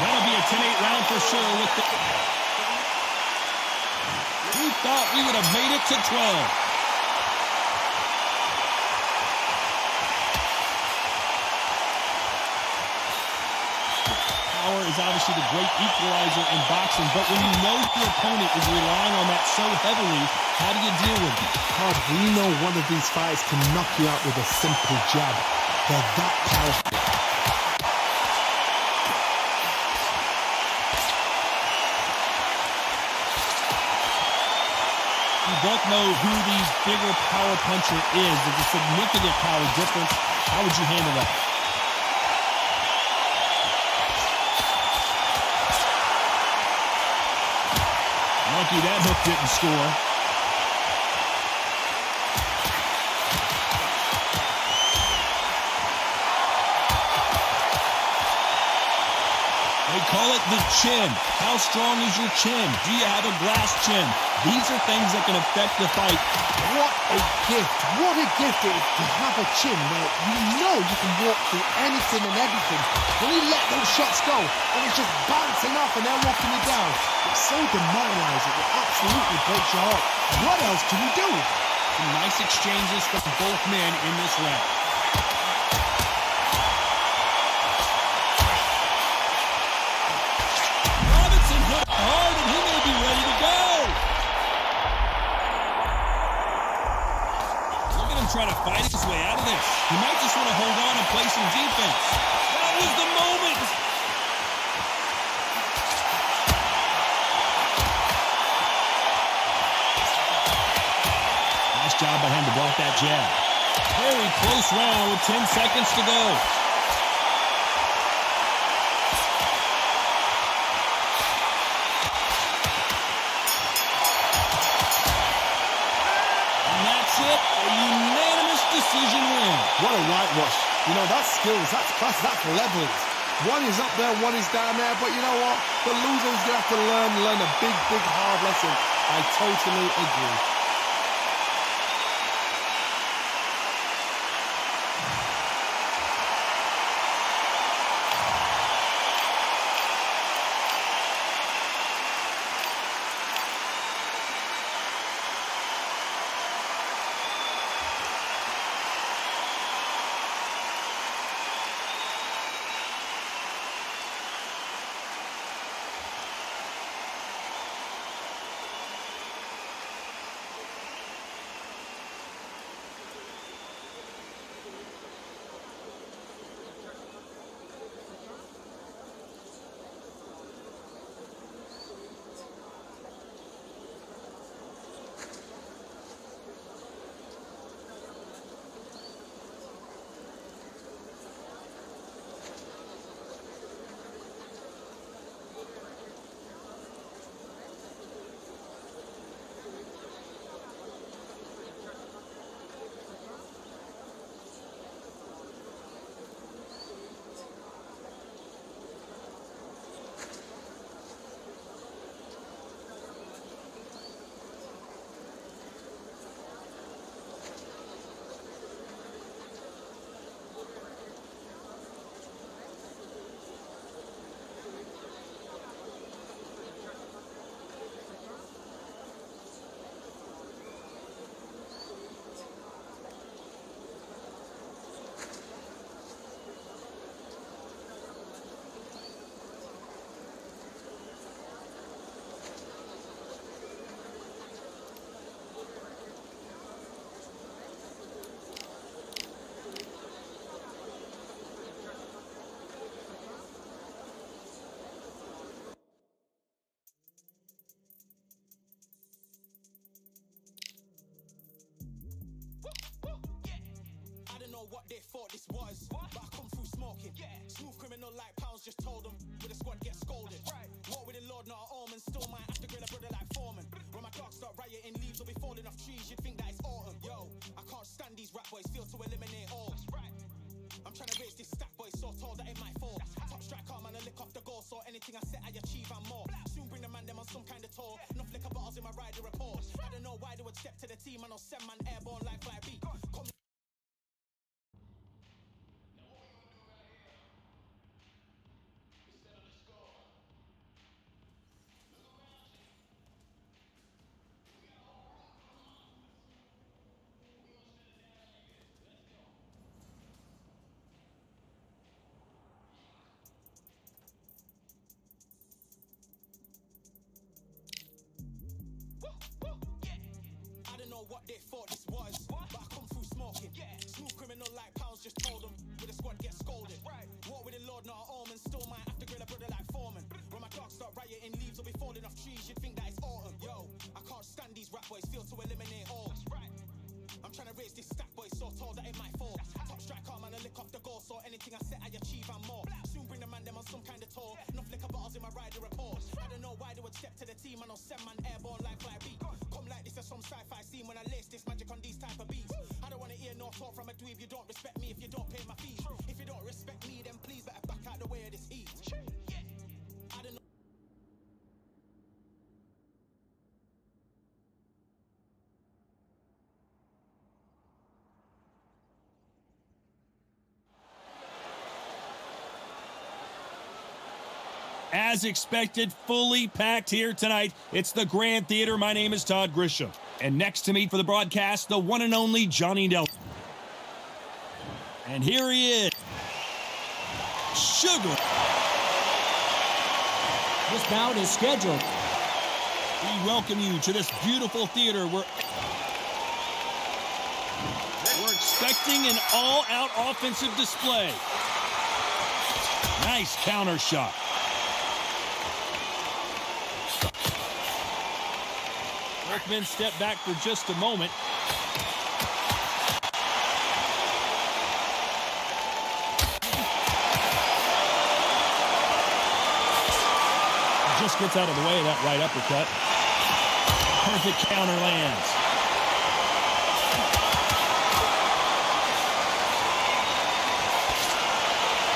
That'll be a 10-8 round for sure. With the... We thought we would have made it to 12. Power is obviously the great equalizer in boxing, but when you know your opponent is relying on that so heavily, how do you deal with it? Todd, we know one of these fighters can knock you out with a simple jab. They're that powerful. both know who the bigger power puncher is. There's a significant power difference. How would you handle that? Lucky that hook didn't score. They call it the chin. How strong is your chin? Do you have a glass chin? These are things that can affect the fight. What a gift. What a gift it is to have a chin where you know you can walk through anything and everything. When you let those shots go and it's just bouncing off and they're walking you down, it's so demoralizing. It absolutely breaks your heart. What else can you do? Some nice exchanges from both men in this round. Hard, and he may be ready to go. Look at him trying to fight his way out of this. He might just want to hold on and play some defense. That was the moment. Nice job by him to block that jab. Very close round with 10 seconds to go. A unanimous decision win. What a whitewash. You know, that's skills, that's class, that's levels. One is up there, one is down there, but you know what? The loser is going to have to learn a big, hard lesson. I totally agree. What they thought this was, but I come through smoking. Smooth criminal like pounds, just told them with a squad get scolded. Walk with the Lord, not an almond. Still might have to grill a brother like Foreman. When my dogs start rioting, leaves will be falling off trees. You'd think that it's autumn. Yo, I can't stand these rap boys, feel to eliminate all. I'm trying to raise this stack boy so tall that it might fall. Top striker, man, I lick off the goal, so anything I set I achieve and more. Soon bring the man them on some kind of tour. Enough liquor bottles in my rider report. I don't know why they would step to the team and I'll send man airborne like 5B. What they thought this was, but I come through smoking. Smooth criminal like pounds, just told them with a squad get scolded. Walk with the Lord, not an almond. Still might have to grill a brother like Foreman. When my dogs start rioting, leaves will be falling off trees. You'd think that it's autumn. Yo, I can't stand these rap boys, feel to eliminate. goal, so anything I set, I achieve and more. Soon bring the man them on some kind of tour. Enough liquor bottles in my rider report. I don't know why they would step to the team and I'll send man airborne like fly beat. Come like this as some sci-fi scene when I lace this magic on these type of beats. I don't want to hear no talk from a dweeb. You don't respect me if you don't pay my fees. If you don't respect me, then please better back out the way of this heat. I don't know. As expected, fully packed here tonight. It's the Grand Theater. My name is Todd Grisham. And next to me for the broadcast, the one and only Johnny Nelson. And here he is, Sugar. This bout is scheduled. We welcome you to this beautiful theater where we're expecting an all-out offensive display. Nice counter shot. Both men step back for just a moment. Just gets out of the way of that right uppercut. Perfect counter lands.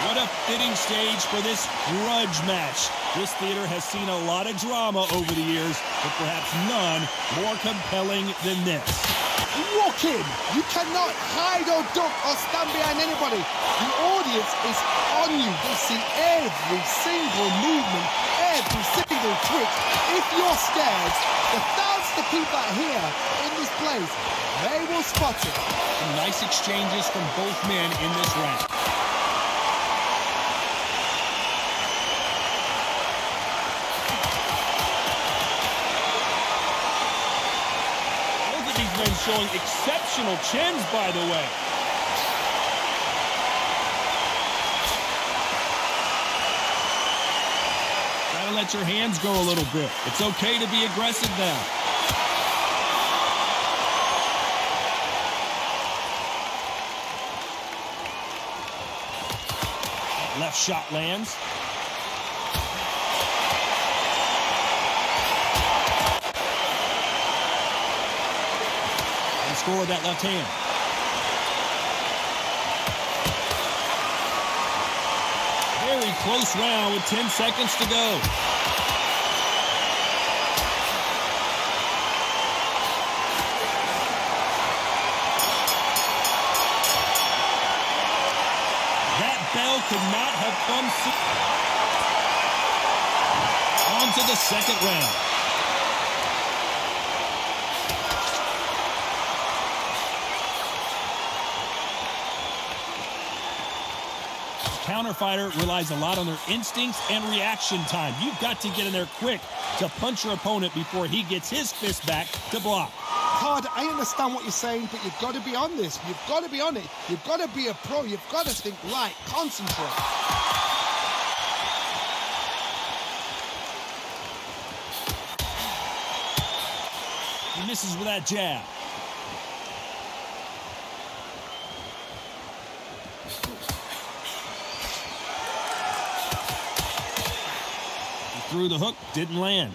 What a fitting stage for this grudge match. This theater has seen a lot of drama over the years, but perhaps none more compelling than this. Walk in. You cannot hide or duck or stand behind anybody. The audience is on you. They see every single movement, every single twitch. If you're scared, the thousands of people out here in this place, they will spot it. Some nice exchanges from both men in this round. Showing exceptional chins, by the way. Gotta let your hands go a little bit. It's okay to be aggressive now. Left shot lands. Score with that left hand. Very close round with 10 seconds to go. That bell could not have come soon. On to the second round. Counter fighter relies a lot on their instincts and reaction time. You've got to get in there quick to punch your opponent before he gets his fist back to block. Todd, I understand what you're saying, but you've got to be on this. You've got to be on it. You've got to be a pro. You've got to think right. Concentrate. He misses with that jab. Through the hook, didn't land.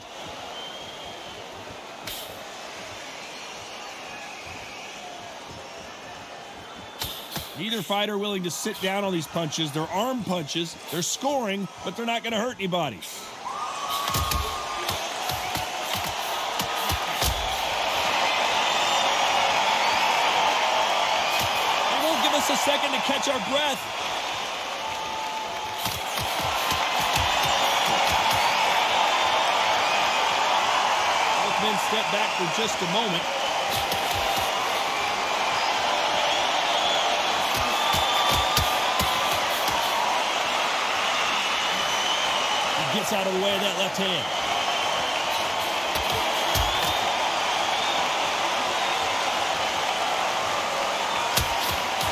Neither fighter willing to sit down on these punches. They're arm punches. They're scoring, but they're not going to hurt anybody. They won't give us a second to catch our breath. Step back for just a moment. He gets out of the way of that left hand.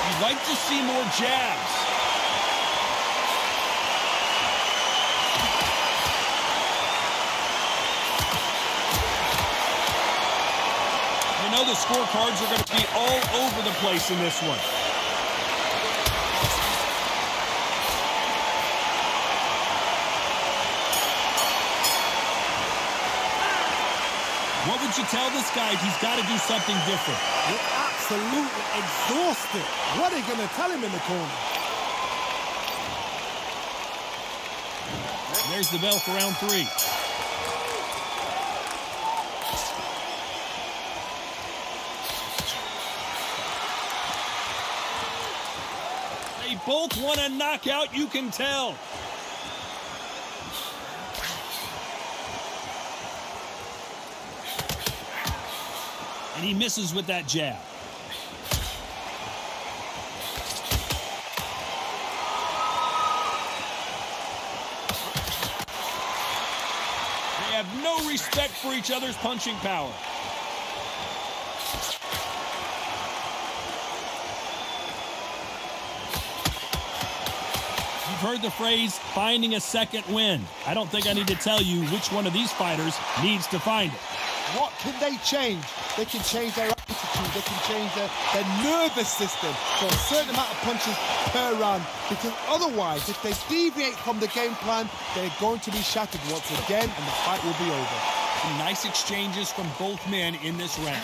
You'd like to see more jabs. I know the scorecards are going to be all over the place in this one. What would you tell this guy? He's got to do something different. You're absolutely exhausted. What are you going to tell him in the corner? There's the bell for round 3. They both want a knockout, you can tell. And he misses with that jab. They have no respect for each other's punching power. You've heard the phrase, finding a second wind. I don't think I need to tell you which one of these fighters needs to find it. What can they change? They can change their attitude. They can change their nervous system for a certain amount of punches per round. Because otherwise, if they deviate from the game plan, they're going to be shattered once again, and the fight will be over. Some nice exchanges from both men in this round.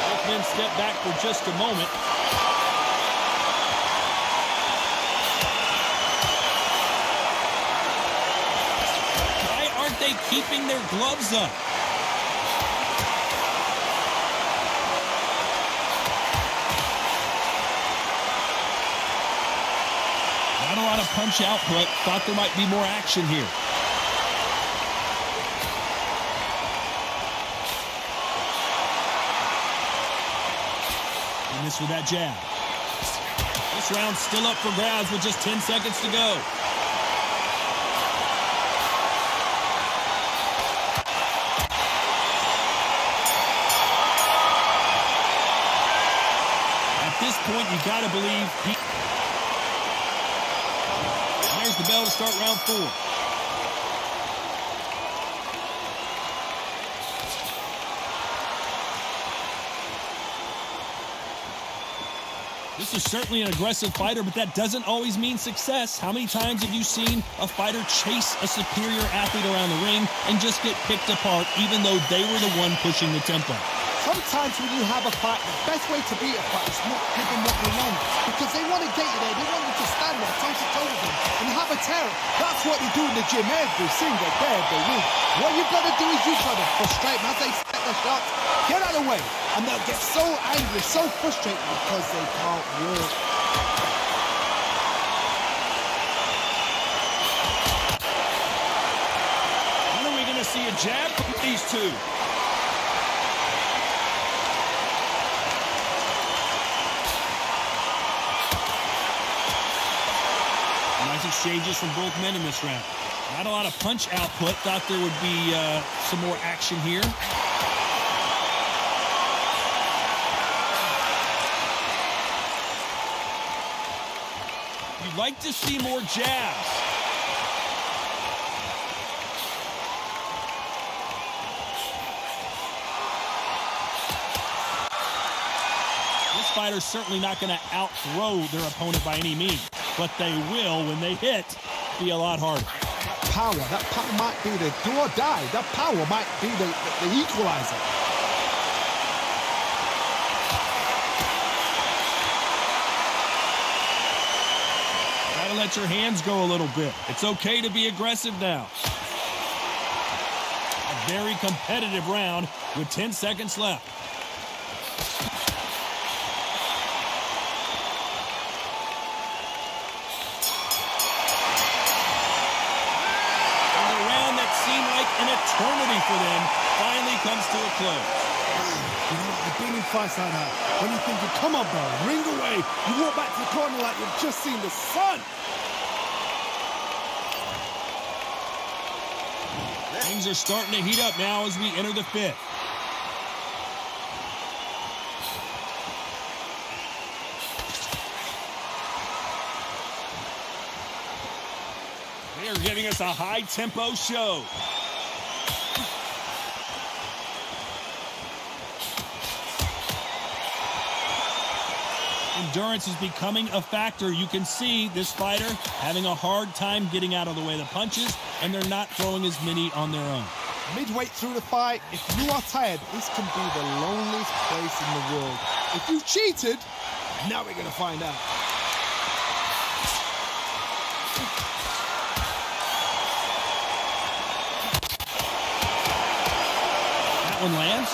Both men step back for just a moment. They keeping their gloves up. Not a lot of punch output. Thought there might be more action here. And this with that jab. This round's still up for grabs with just 10 seconds to go. At this point, you got to believe he... There's the bell to start round 4. This is certainly an aggressive fighter, but that doesn't always mean success. How many times have you seen a fighter chase a superior athlete around the ring and just get picked apart, even though they were the one pushing the tempo? Sometimes when you have a fight, the best way to beat a fight is not give them what they want. Because they want to get you there. They want you to stand there, toe-to-toe with them, and have a terror. That's what they do in the gym every single day of the week. What you've got to do is you've got to frustrate them as they set the shots. Get out of the way. And they'll get so angry, so frustrated because they can't work. When are we going to see a jab from these two? Nice exchanges from both men in this round. Not a lot of punch output. Thought there would be some more action here. You'd like to see more jabs. This fighter's certainly not going to out-throw their opponent by any means, but they will, when they hit, be a lot harder. That power might be the do or die. That power might be the equalizer. Gotta let your hands go a little bit. It's okay to be aggressive now. A very competitive round with 10 seconds left. And the round that seemed like an eternity for them finally comes to a close. You know, I've been in fights like that. When you think, come on, bro, ring away. You walk back to the corner like you've just seen the sun. Things are starting to heat up now as we enter the 5th. They are giving us a high-tempo show. Endurance is becoming a factor. You can see this fighter having a hard time getting out of the way of the punches, and they're not throwing as many on their own. Midway through the fight, if you are tired, this can be the loneliest place in the world. If you cheated, now we're going to find out. That one lands.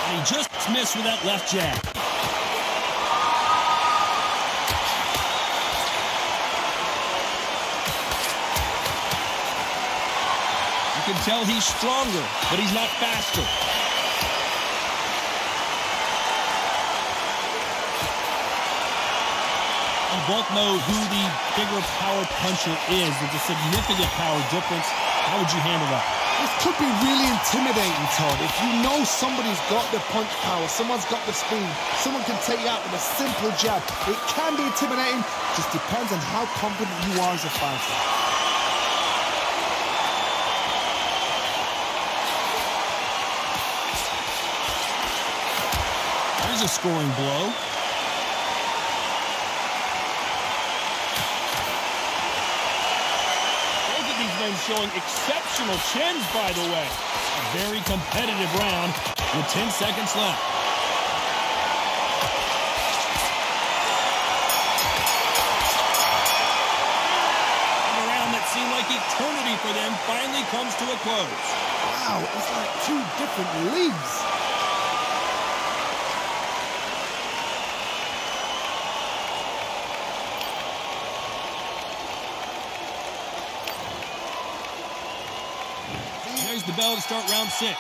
And he just missed with that left jab. You can tell he's stronger, but he's not faster. We both know who the bigger power puncher is. There's a significant power difference. How would you handle that? This could be really intimidating, Todd. If you know somebody's got the punch power, someone's got the speed, someone can take you out with a simple jab, it can be intimidating. Just depends on how confident you are as a fighter. There's a scoring blow. Both of these men showing exceptional chins, by the way. A very competitive round with 10 seconds left. And a round that seemed like eternity for them finally comes to a close. Wow, it's like two different leagues. There's the bell to start round 6.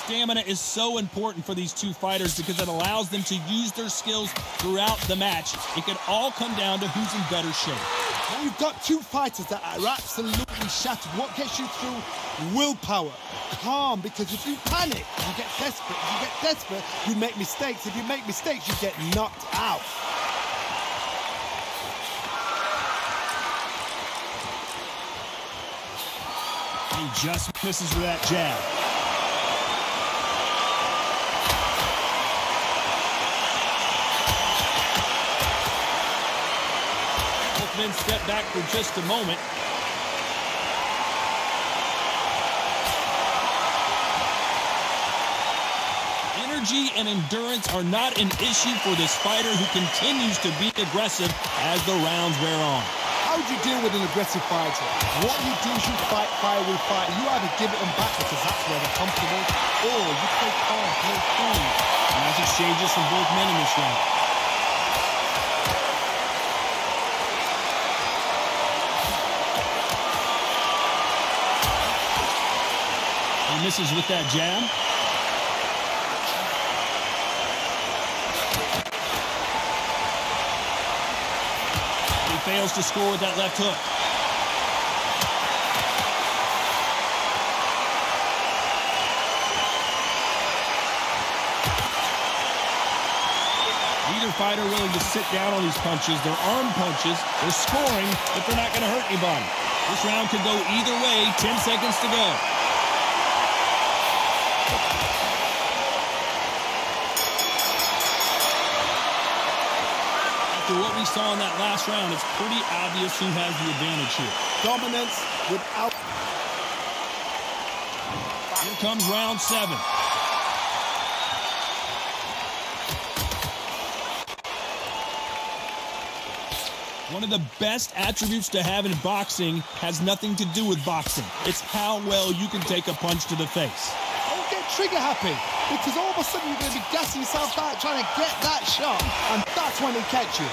Stamina is so important for these two fighters because it allows them to use their skills throughout the match. It can all come down to who's in better shape. Now you've got two fighters that are absolutely shattered. What gets you through? Willpower. Calm, because if you panic, you get desperate. If you get desperate, you make mistakes. If you make mistakes, you get knocked out. He just misses with that jab. Both men step back for just a moment. Energy and endurance are not an issue for this fighter who continues to be aggressive as the rounds wear on. How would you deal with an aggressive fighter? What you do is you fight fire with fire. You either give it them back because that's where they're comfortable, or you play calm, play cool. Nice exchanges from both men in this round. He misses with that jab. Fails to score with that left hook. Neither fighter willing to sit down on these punches. They're arm punches. They're scoring, but they're not going to hurt anybody. This round could go either way. 10 seconds to go. After what we saw in that last round, it's pretty obvious who has the advantage here. Dominance without... Here comes round 7. One of the best attributes to have in boxing has nothing to do with boxing. It's how well you can take a punch to the face. Don't get trigger happy, because all of a sudden you're going to be gassing yourself out trying to get that shot, and that's when they catch you.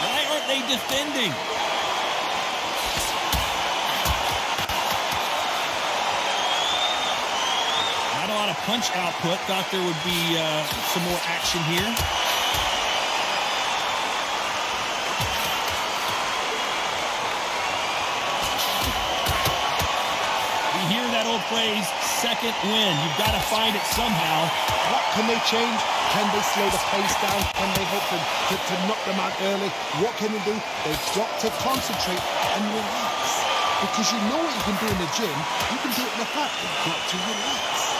Why aren't they defending? Not a lot of punch output. Thought there would be some more action here. phrase second win. You've got to find it somehow. What can they change? Can they slow the pace down? Can they hope to knock them out early? What can they do? They've got to concentrate and relax. Because you know what you can do in the gym, you can do it in the park. You've got to relax.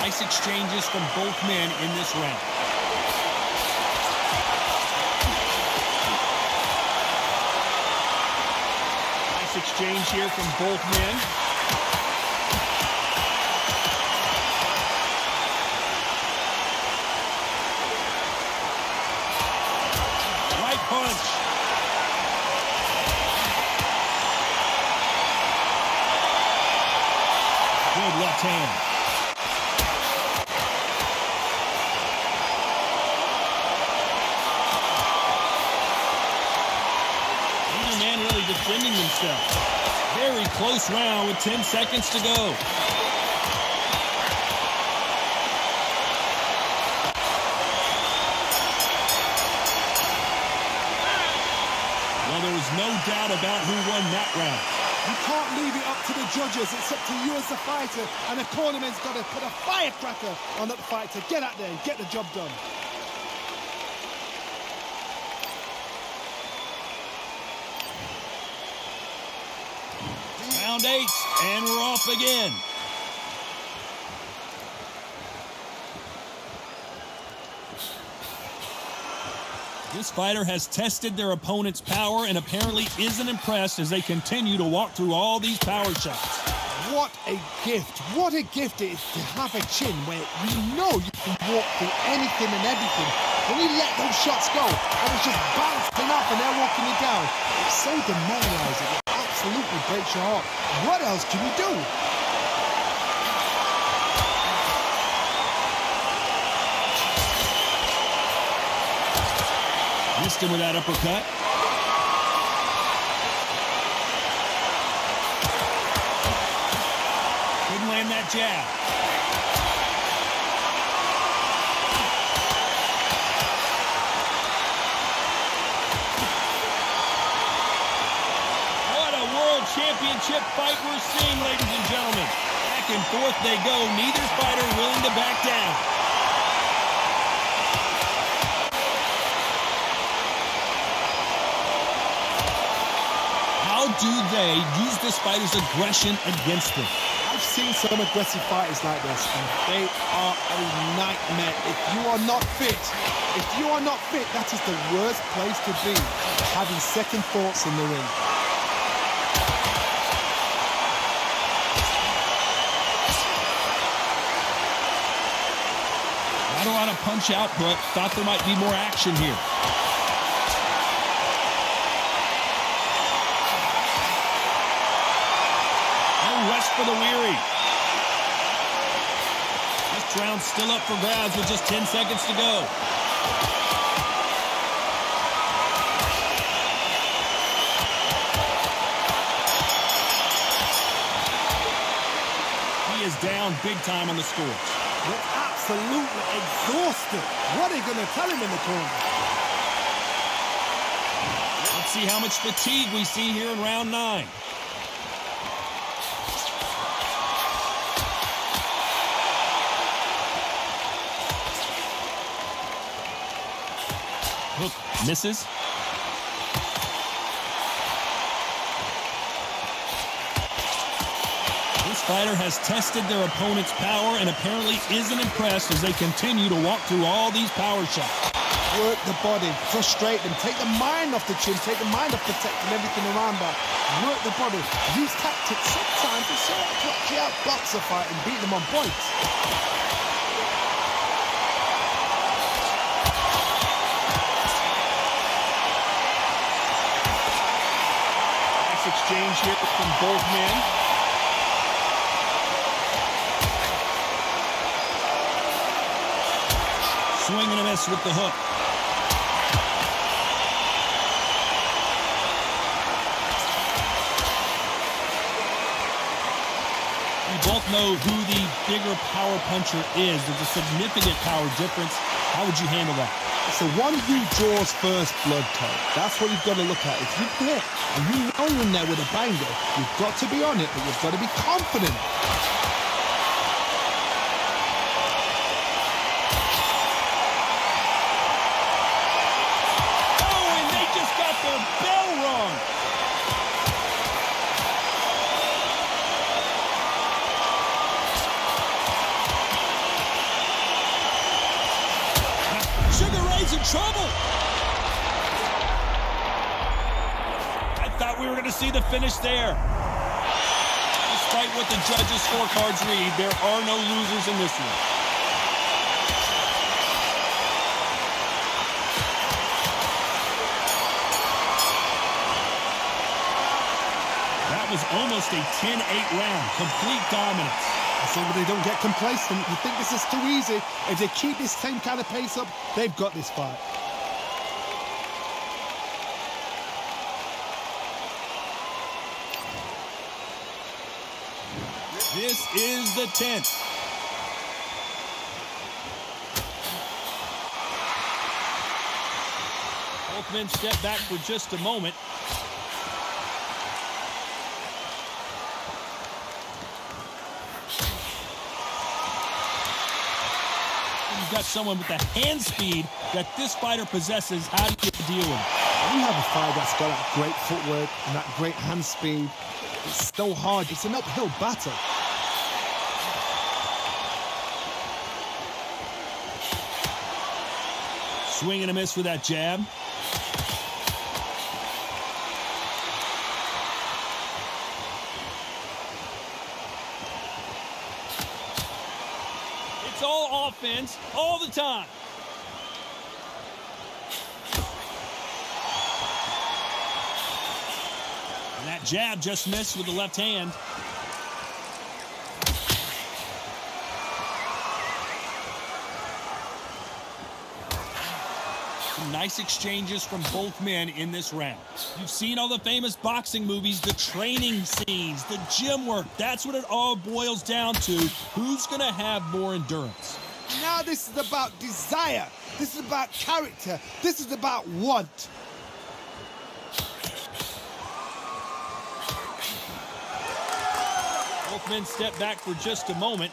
Nice exchanges from both men in this round. Nice exchange here from both men. Right punch. Good left hand. Defending themselves. Very close round with 10 seconds to go. Well, there was no doubt about who won that round. You can't leave it up to the judges. It's up to you as the fighter. And the cornerman's got to put a firecracker on that fight to get out there and get the job done. Round 8, and we're off again. This fighter has tested their opponent's power and apparently isn't impressed as they continue to walk through all these power shots. What a gift. What a gift it is to have a chin where you know you can walk through anything and everything. When you let those shots go, and it's just bouncing up and they're walking you down, it's so demoralizing. It absolutely breaks your heart. What else can you do? Missed him with that uppercut. Couldn't land that jab. What a world championship fight we're seeing, ladies and gentlemen. Back and forth they go. Neither fighter willing to back down. How do they use this fighter's aggression against them? I've seen some aggressive fighters like this, and they are a nightmare. If you are not fit, that is the worst place to be, having second thoughts in the ring. Not a lot of punch output. Thought there might be more action here. Rest for the weary. This round's still up for grabs with just 10 seconds to go. He is down big time on the score. They're absolutely exhausted. What are they going to tell him in the corner? Let's see how much fatigue we see here in round 9. Hook misses. This fighter has tested their opponent's power and apparently isn't impressed as they continue to walk through all these power shots. Work the body, frustrate them, take the mind off the chin, take the mind off protecting everything around that. Work the body, use tactics sometimes to sort of actually outbox a fight and beat them on points. Exchange here from both men. Swing and a miss with the hook. We both know who the bigger power puncher is. There's a significant power difference. How would you handle that? It's the one who draws first blood, Todd. That's what you've got to look at. If you're there and you know you're in there with a banger, you've got to be on it, but you've got to be confident. is in trouble. I thought we were going to see the finish there. Despite what the judges' scorecards read, there are no losers in this one. That was almost a 10-8 round. Complete dominance. As long as they don't get complacent, you think this is too easy. If they keep this same kind of pace up, they've got this fight. This is the 10th. Both men step back for just a moment. You've got someone with the hand speed that this fighter possesses. How do you deal with it? When you have a fighter that's got that great footwork and that great hand speed, it's so hard. It's an uphill battle. Swing and a miss with that jab. It's all offense, all the time. And that jab just missed with the left hand. Nice exchanges from both men in this round. You've seen all the famous boxing movies, the training scenes, the gym work. That's what it all boils down to. Who's going to have more endurance? Now this is about desire. This is about character. This is about want. Both men step back for just a moment.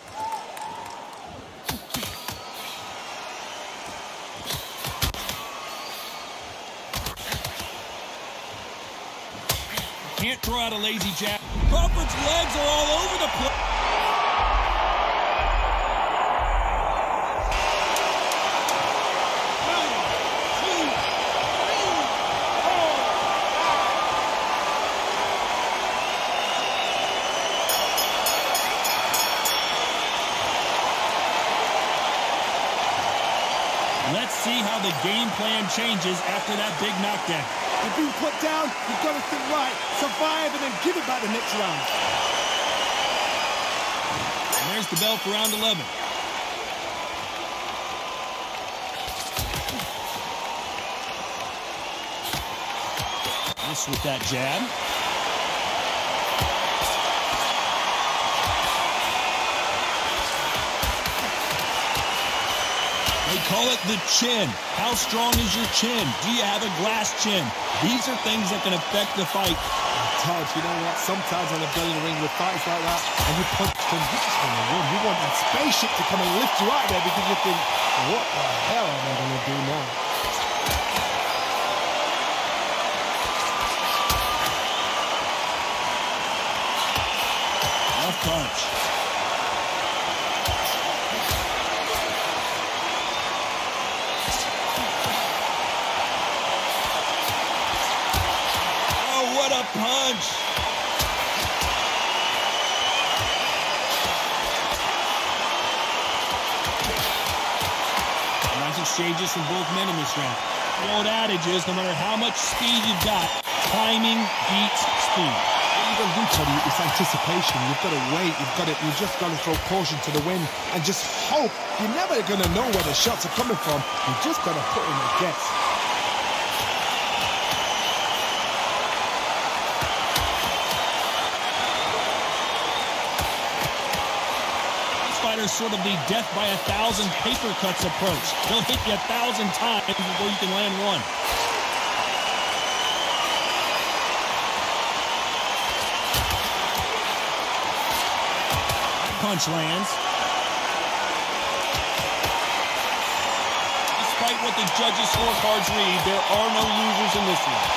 Can't throw out a lazy jab. Crawford's legs are all over the place. Let's see how the game plan changes after that big knockdown. You've been put down, you've got to think right, survive, and then give it back the next round. And there's the bell for round 11. Miss with that jab. They call it the chin. How strong is your chin? Do you have a glass chin? These are things that can affect the fight. Todd, you know what? Sometimes on a bell in the ring with fights like that, and you punch them, you just want to win. You want that spaceship to come and lift you out there because you think, what the hell am I going to do now? Left punch. What a punch! Nice exchanges from both men in this round. The old adage is, no matter how much speed you've got, timing beats speed. What you've got to do, Teddy, is anticipation. You've got to wait. You've just got to throw caution to the wind and just hope. You're never going to know where the shots are coming from. You've just got to put in a guess. Fighter's sort of the death by 1,000 paper cuts approach. They'll hit you 1,000 times before you can land one. Punch lands. Despite what the judges' scorecards read, there are no losers in this one.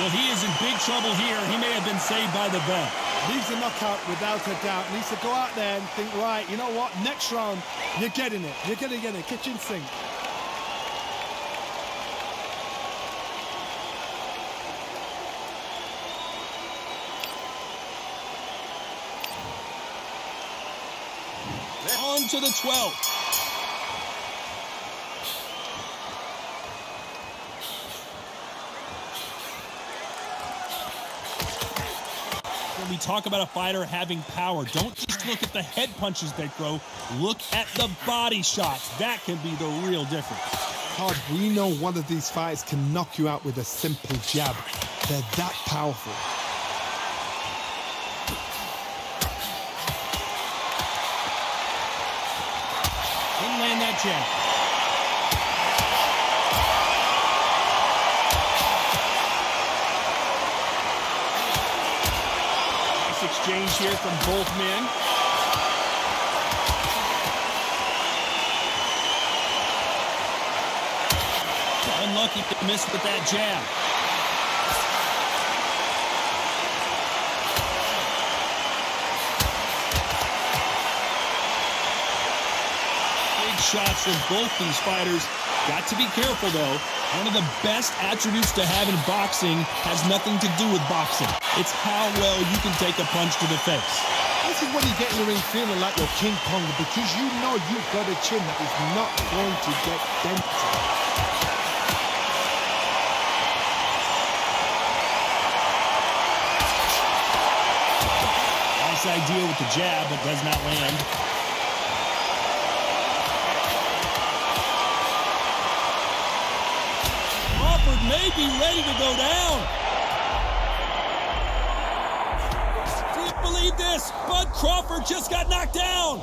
Well, he is in big trouble here. He may have been saved by the bell. Needs a knockout without a doubt. Needs to go out there and think, right, you know what? Next round, you're getting it. You're going to get it. Kitchen sink. On to the 12th. When we talk about a fighter having power, don't just look at the head punches they throw. Look at the body shots. That can be the real difference. Todd, we know one of these fighters can knock you out with a simple jab. They're that powerful. Didn't land that jab. Nice exchange here from both men. Unlucky to miss with that jab. Shots from both these fighters. Got to be careful, though. One of the best attributes to have in boxing has nothing to do with boxing. It's how well you can take a punch to the face. This is when you get in the ring feeling like you're King Kong, because you know you've got a chin that is not going to get dented. Nice idea with the jab, but does not land. May be ready to go down. Do you believe this? Bud Crawford just got knocked down.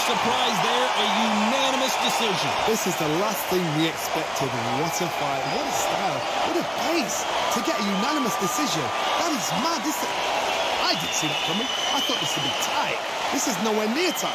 Surprise there, a unanimous decision. This is the last thing we expected. What a fight, what a style, what a pace to get a unanimous decision. That is mad. I didn't see that coming. I thought this would be tight. This is nowhere near tight.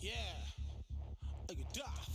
Yeah. Are you daft?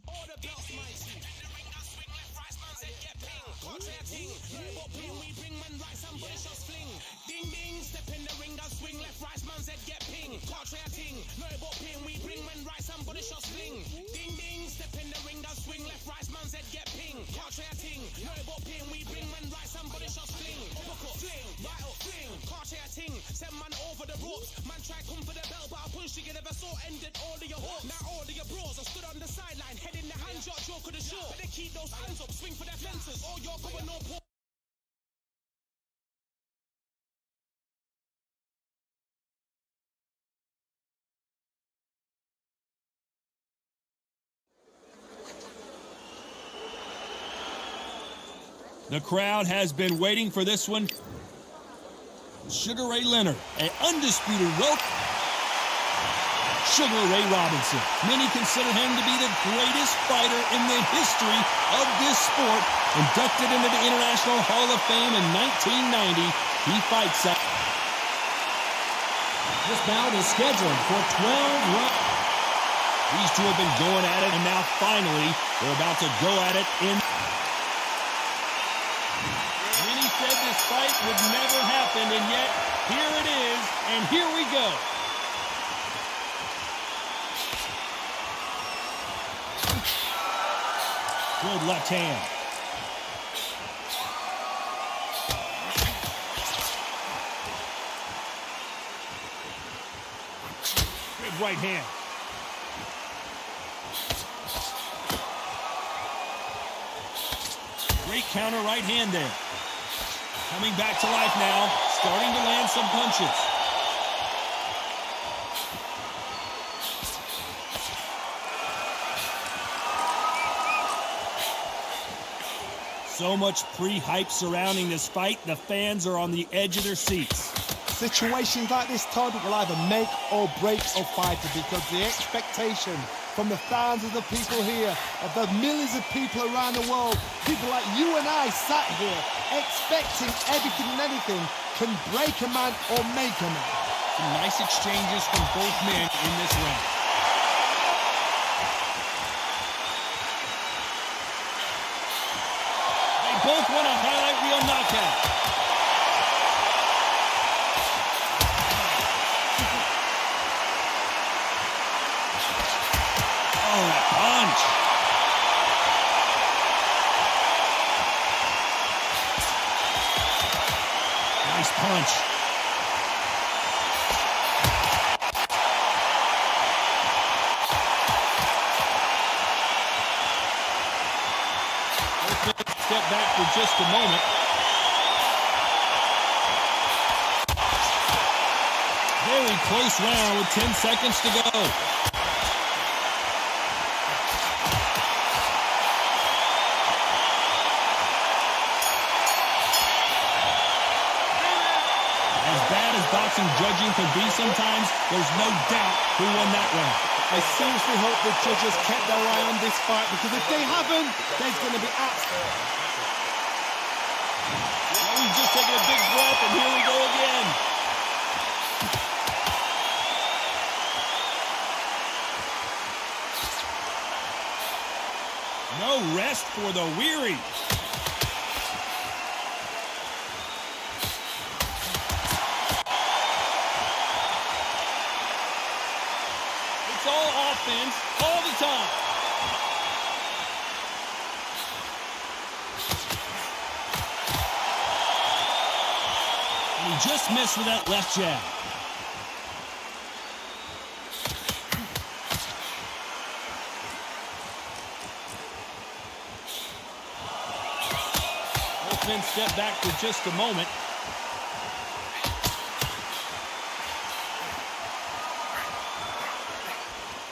All the belts mighty. Swing left, right, man said get ping. Contrary ting. But ping, we bring man right, somebody shots fling. Ding ding, step in the ring and swing left, right, man said get ping. Contrary ting. No, but ping, we bring man right, somebody shots fling. Ding ding, step in the ring and swing left, right, man said get ping. Contrary ting. No, but ping, we bring man right, somebody shots fling. Uppercut, fling, right up, fling. Contrary ting. Send man over the ropes. Man try come for the belt, but I punch you never saw ended all of your hopes. Now all of your bros are stood on the sideline, head in the hands, your joke of the show. But they keep those hands up, swing for their fences. Oh, you're going no port. The crowd has been waiting for this one. Sugar Ray Leonard, an undisputed welcome. Sugar Ray Robinson. Many consider him to be the greatest fighter in the history of this sport. Inducted into the International Hall of Fame in 1990, he fights out. This bout is scheduled for 12 rounds. These two have been going at it, and now finally they're about to go at it in. Many said this fight would never happen, and yet here it is, and here we go. Good left hand. Good right hand. Great counter right hand there. Coming back to life now, starting to land some punches. So much pre-hype surrounding this fight, the fans are on the edge of their seats. Situations like this, Todd, will either make or break a fighter because the expectation from the thousands of people here, of the millions of people around the world, people like you and I sat here expecting everything and anything can break a man or make a man. Some nice exchanges from both men in this round. They both want a highlight reel knockout. Oh, that punch. Nice punch. Step back for just a moment. Very close round with 10 seconds to go. Boxing judging could be sometimes, there's no doubt who won that round. I seriously hope the judges kept their eye on this fight because if they haven't, there's going to be absolute. Well, we've just taken a big breath and here we go again. No rest for the weary. It's all offense all the time. And he just missed with that left jab. Both men step back for just a moment.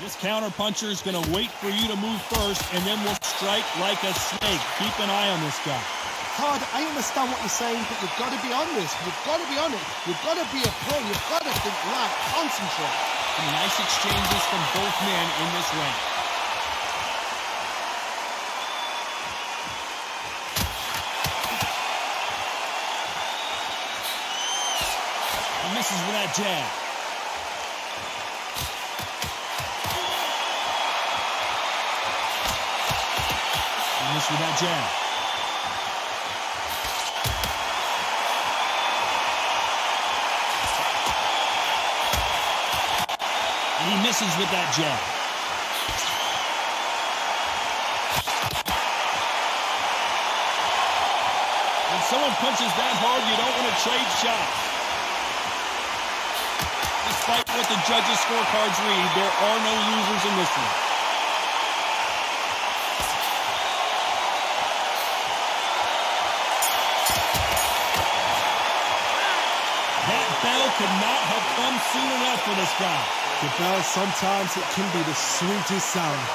This counter-puncher is going to wait for you to move first, and then will strike like a snake. Keep an eye on this guy. Todd, I understand what you're saying, but you've got to be honest. You've got to be honest. You've got to be a pro. You've got to think right. Concentrate. Some nice exchanges from both men in this round. He misses with that jab. with that jab. And he misses with that jab. When someone punches that hard, you don't want to trade shots. Despite what the judges' scorecards read, there are no losers in this one. That bell could not have come soon enough for this guy. The bell, sometimes it can be the sweetest sound.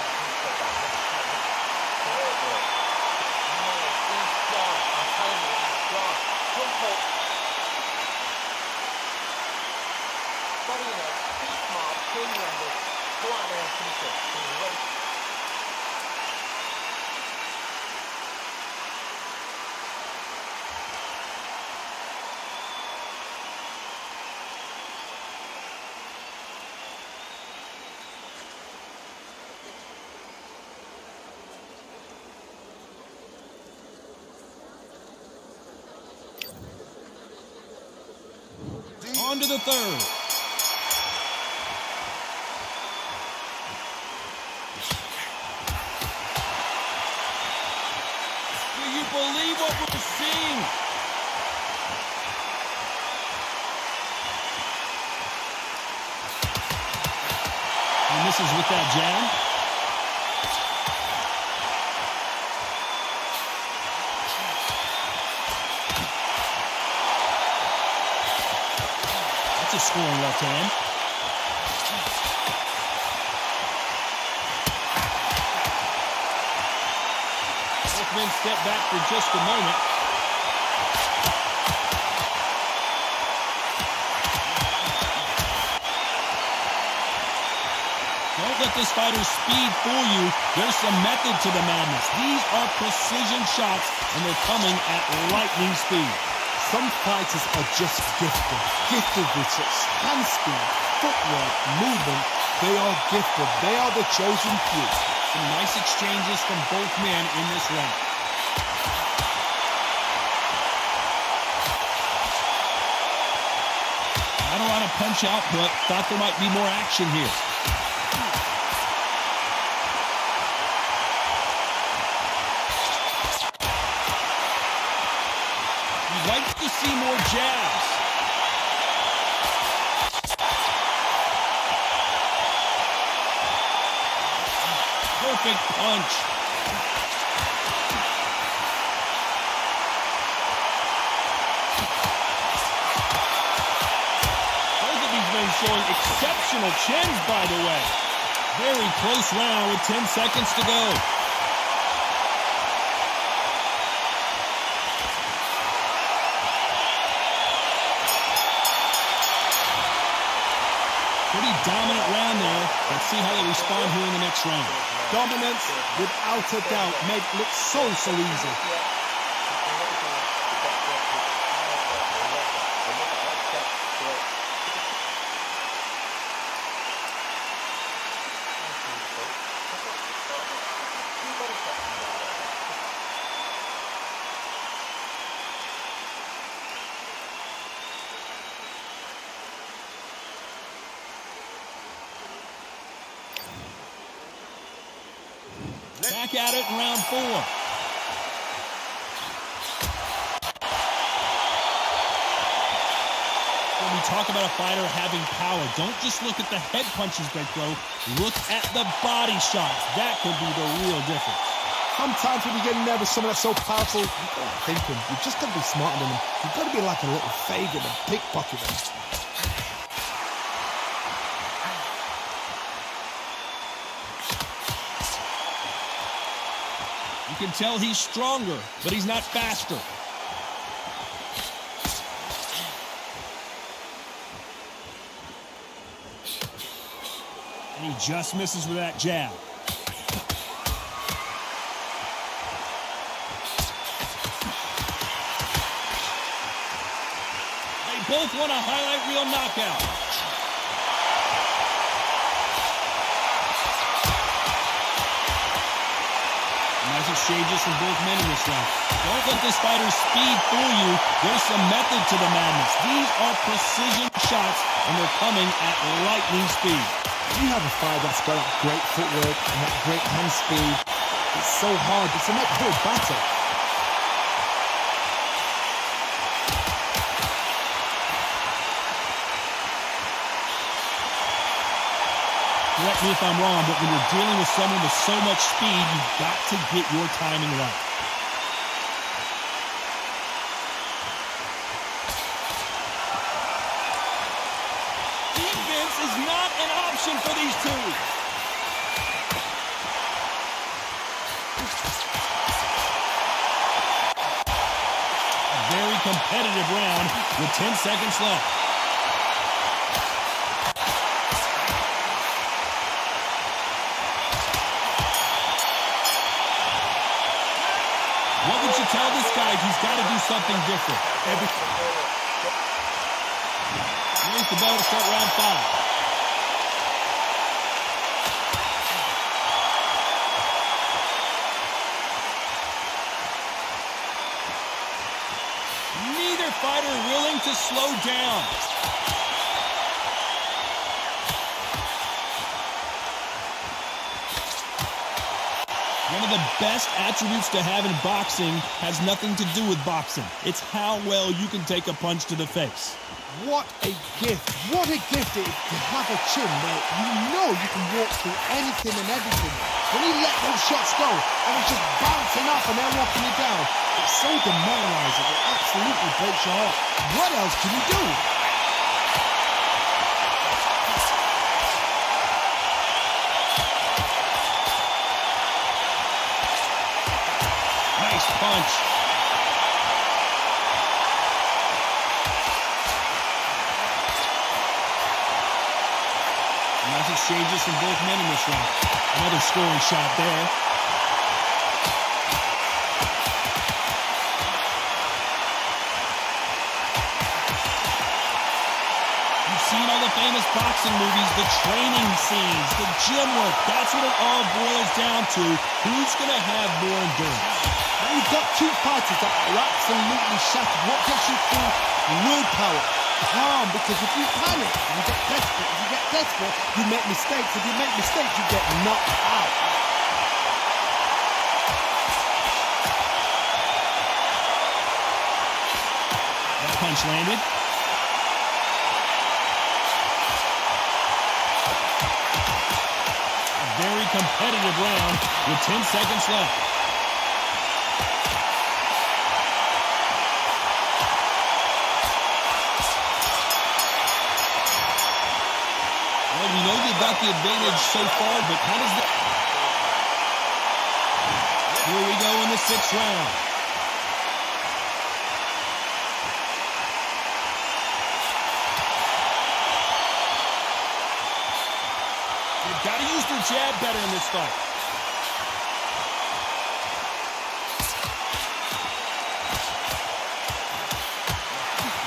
On to the third. Do you believe what we're seeing? He misses with that jab. A scoring left hand. Both men step back for just a moment. Don't let this fighter's speed fool you. There's some method to the madness. These are precision shots, and they're coming at lightning speed. Some fighters are just gifted with such hand speed, footwork, movement. They are gifted. They are the chosen few. Some nice exchanges from both men in this round. Not a lot of punch output. Thought there might be more action here. Like to see more jabs. Perfect punch. Both of these men showing exceptional chins, by the way. Very close round with 10 seconds to go. Pretty dominant round there. Let's see how they respond here in the next round. Dominance, without a doubt, make it look so easy. Back at it in round 4. When we talk about a fighter having power, don't just look at the head punches they throw. Look at the body shots. That could be the real difference. Sometimes when you get nervous, someone that's so powerful, thinking, you've just got to be smarter than them. You've got to be like a little faggot and pickpocket them. You can tell he's stronger, but he's not faster. And he just misses with that jab. They both want a highlight reel knockout. Nice Nice exchanges from both men in this round. Don't let this fighter's speed fool you. There's some method to the madness. These are precision shots, and they're coming at lightning speed. You have a fighter that's got that great footwork and that great hand speed. It's so hard. It's an uphill battle. Correct me if I'm wrong, but when you're dealing with someone with so much speed, you've got to get your timing right. Defense is not an option for these two. A very competitive round with 10 seconds left. What would you tell this guy? He's got to do something different. Here's the bell to start round 5. Neither fighter willing to slow down. One of the best attributes to have in boxing has nothing to do with boxing. It's how well you can take a punch to the face. What a gift. What a gift it is to have a chin where you know you can walk through anything and everything. When you let those shots go and it's just bouncing up and they're walking you down, it's so demoralizing. It absolutely breaks your heart. What else can you do? Nice punch. Nice exchanges from both men in this round. Another scoring shot there. You've seen all the famous boxing movies, the training scenes, the gym work. That's what it all boils down to. Who's going to have more endurance? Now you've got two fighters that are absolutely shattered. What gets you through? Willpower. Calm, because if you panic, you get desperate. If you get desperate, you make mistakes. If you make mistakes, you get knocked out. That punch landed. A very competitive round with 10 seconds left. Well, we know they've got the advantage so far, but how does that... Here we go in the 6th round. They've got to use their jab better in this fight.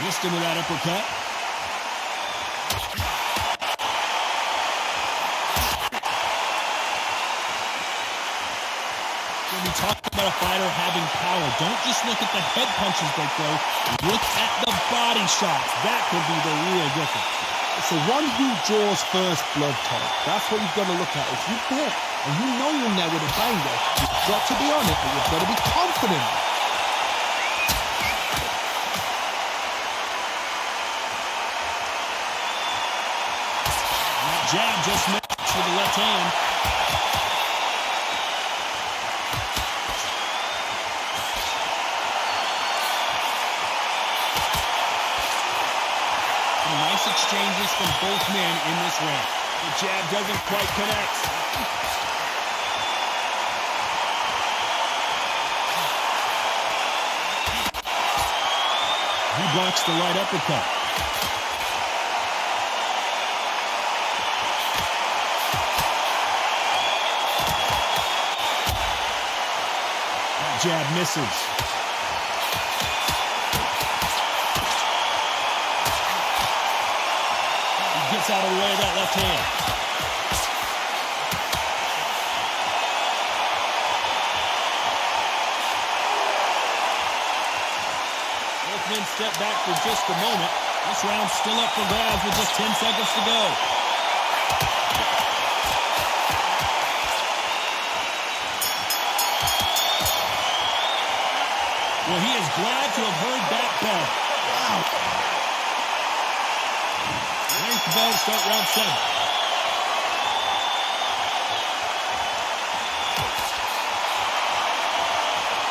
Missed him with that uppercut. When we talk about a fighter having power, don't just look at the head punches they throw. Look at the body shots. That could be the real difference. It's the one who draws first blood, Todd. That's what you've got to look at. If you're there and you know you're in there with a banger, you've got to be on it, but you've got to be confident. That jab just missed with the left hand. Nice exchanges from both men in this round. The jab doesn't quite connect. He blocks the right uppercut. That jab misses. Gets out of the way of that left hand. Both men step back for just a moment. This round's still up for grabs with just 10 seconds to go. Well, he is glad to have heard that bell. Wow. Rings the bell to start round 7.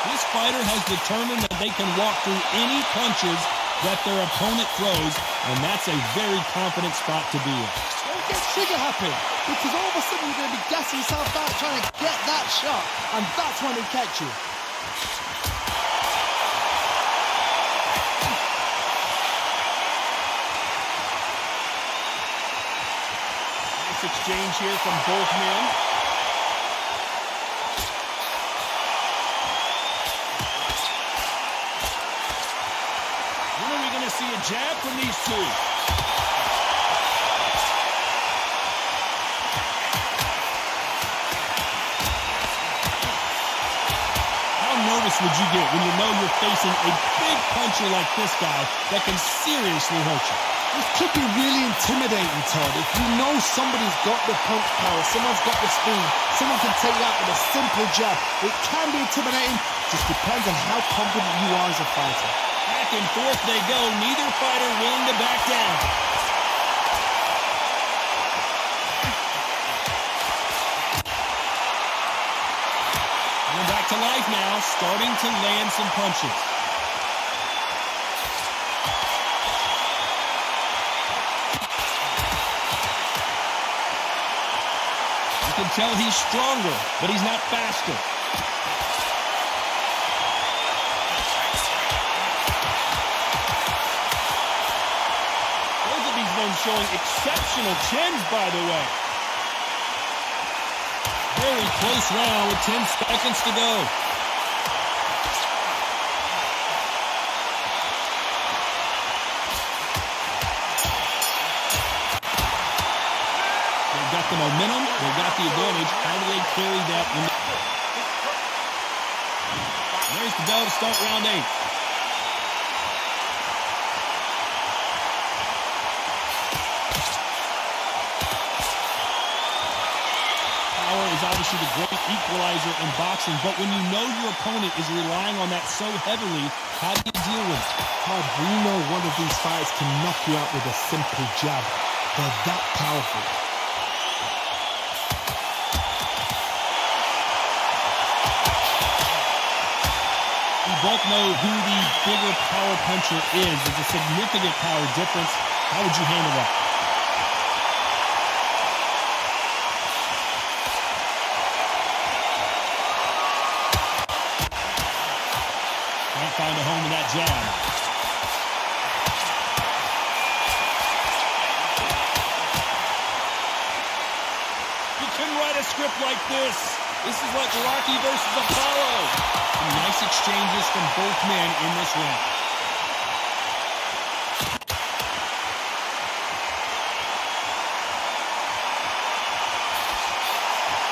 This fighter has determined that they can walk through any punches that their opponent throws, and that's a very confident spot to be in. Don't get trigger happy, because all of a sudden you're going to be gassing yourself out trying to get that shot, and that's when they catch you. Exchange here from both men. When are we going to see a jab from these two? How nervous would you get when you know you're facing a big puncher like this guy that can seriously hurt you? This could be really intimidating, Todd. If you know somebody's got the punch power, someone's got the speed, someone can take you out with a simple jab. It can be intimidating, just depends on how confident you are as a fighter. Back and forth they go, neither fighter willing to back down. Going back to life now, starting to land some punches. You can tell he's stronger, but he's not faster. Both of these men showing exceptional chins, by the way. Very close round with 10 seconds to go. They've got the momentum, they've got the advantage. How do they carry that? There's the bell to start round 8. Power is obviously the great equalizer in boxing, but when you know your opponent is relying on that so heavily, how do you deal with it? Todd, we know one of these fighters can knock you out with a simple jab. They're that powerful. We both know who the bigger power puncher is. There's a significant power difference. How would you handle that? Can't find a home in that jab. You can write a script like this. This is like Rocky versus Apollo. Some nice exchanges from both men in this round.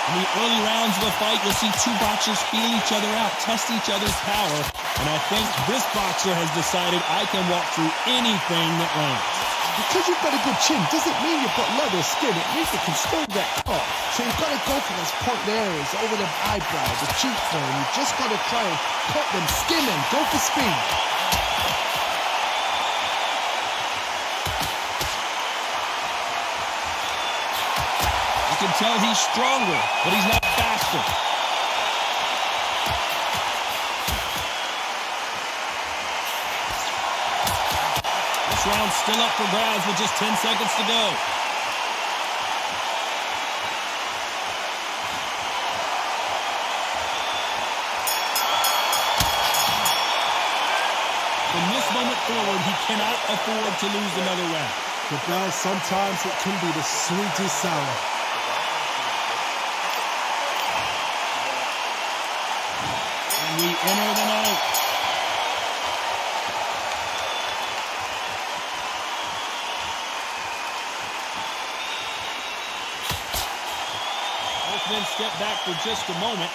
In the early rounds of a fight, you'll see two boxers feel each other out, test each other's power, and I think this boxer has decided I can walk through anything that lands. Because you've got a good chin doesn't mean you've got leather skin. It means you can still get caught. So you've got to go for those point areas over the eyebrow, the cheekbone. You've just got to try and cut them, skin them, go for speed. You can tell he's stronger, but he's not faster. This round's still up for grabs with just 10 seconds to go. From this moment forward, he cannot afford to lose another round. But now sometimes it can be the sweetest sour. And we enter the ninth. Both men step back for just a moment.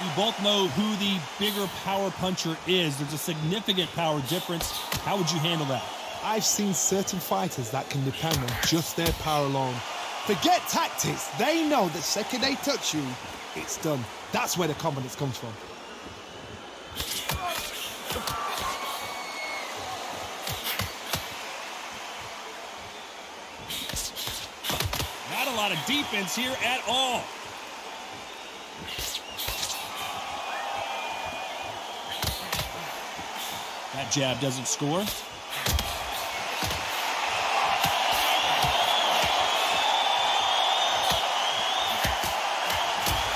We both know who the bigger power puncher is. There's a significant power difference. How would you handle that? I've seen certain fighters that can depend on just their power alone. Forget tactics. They know the second they touch you, it's done. That's where the confidence comes from. Not a lot of defense here at all. That jab doesn't score.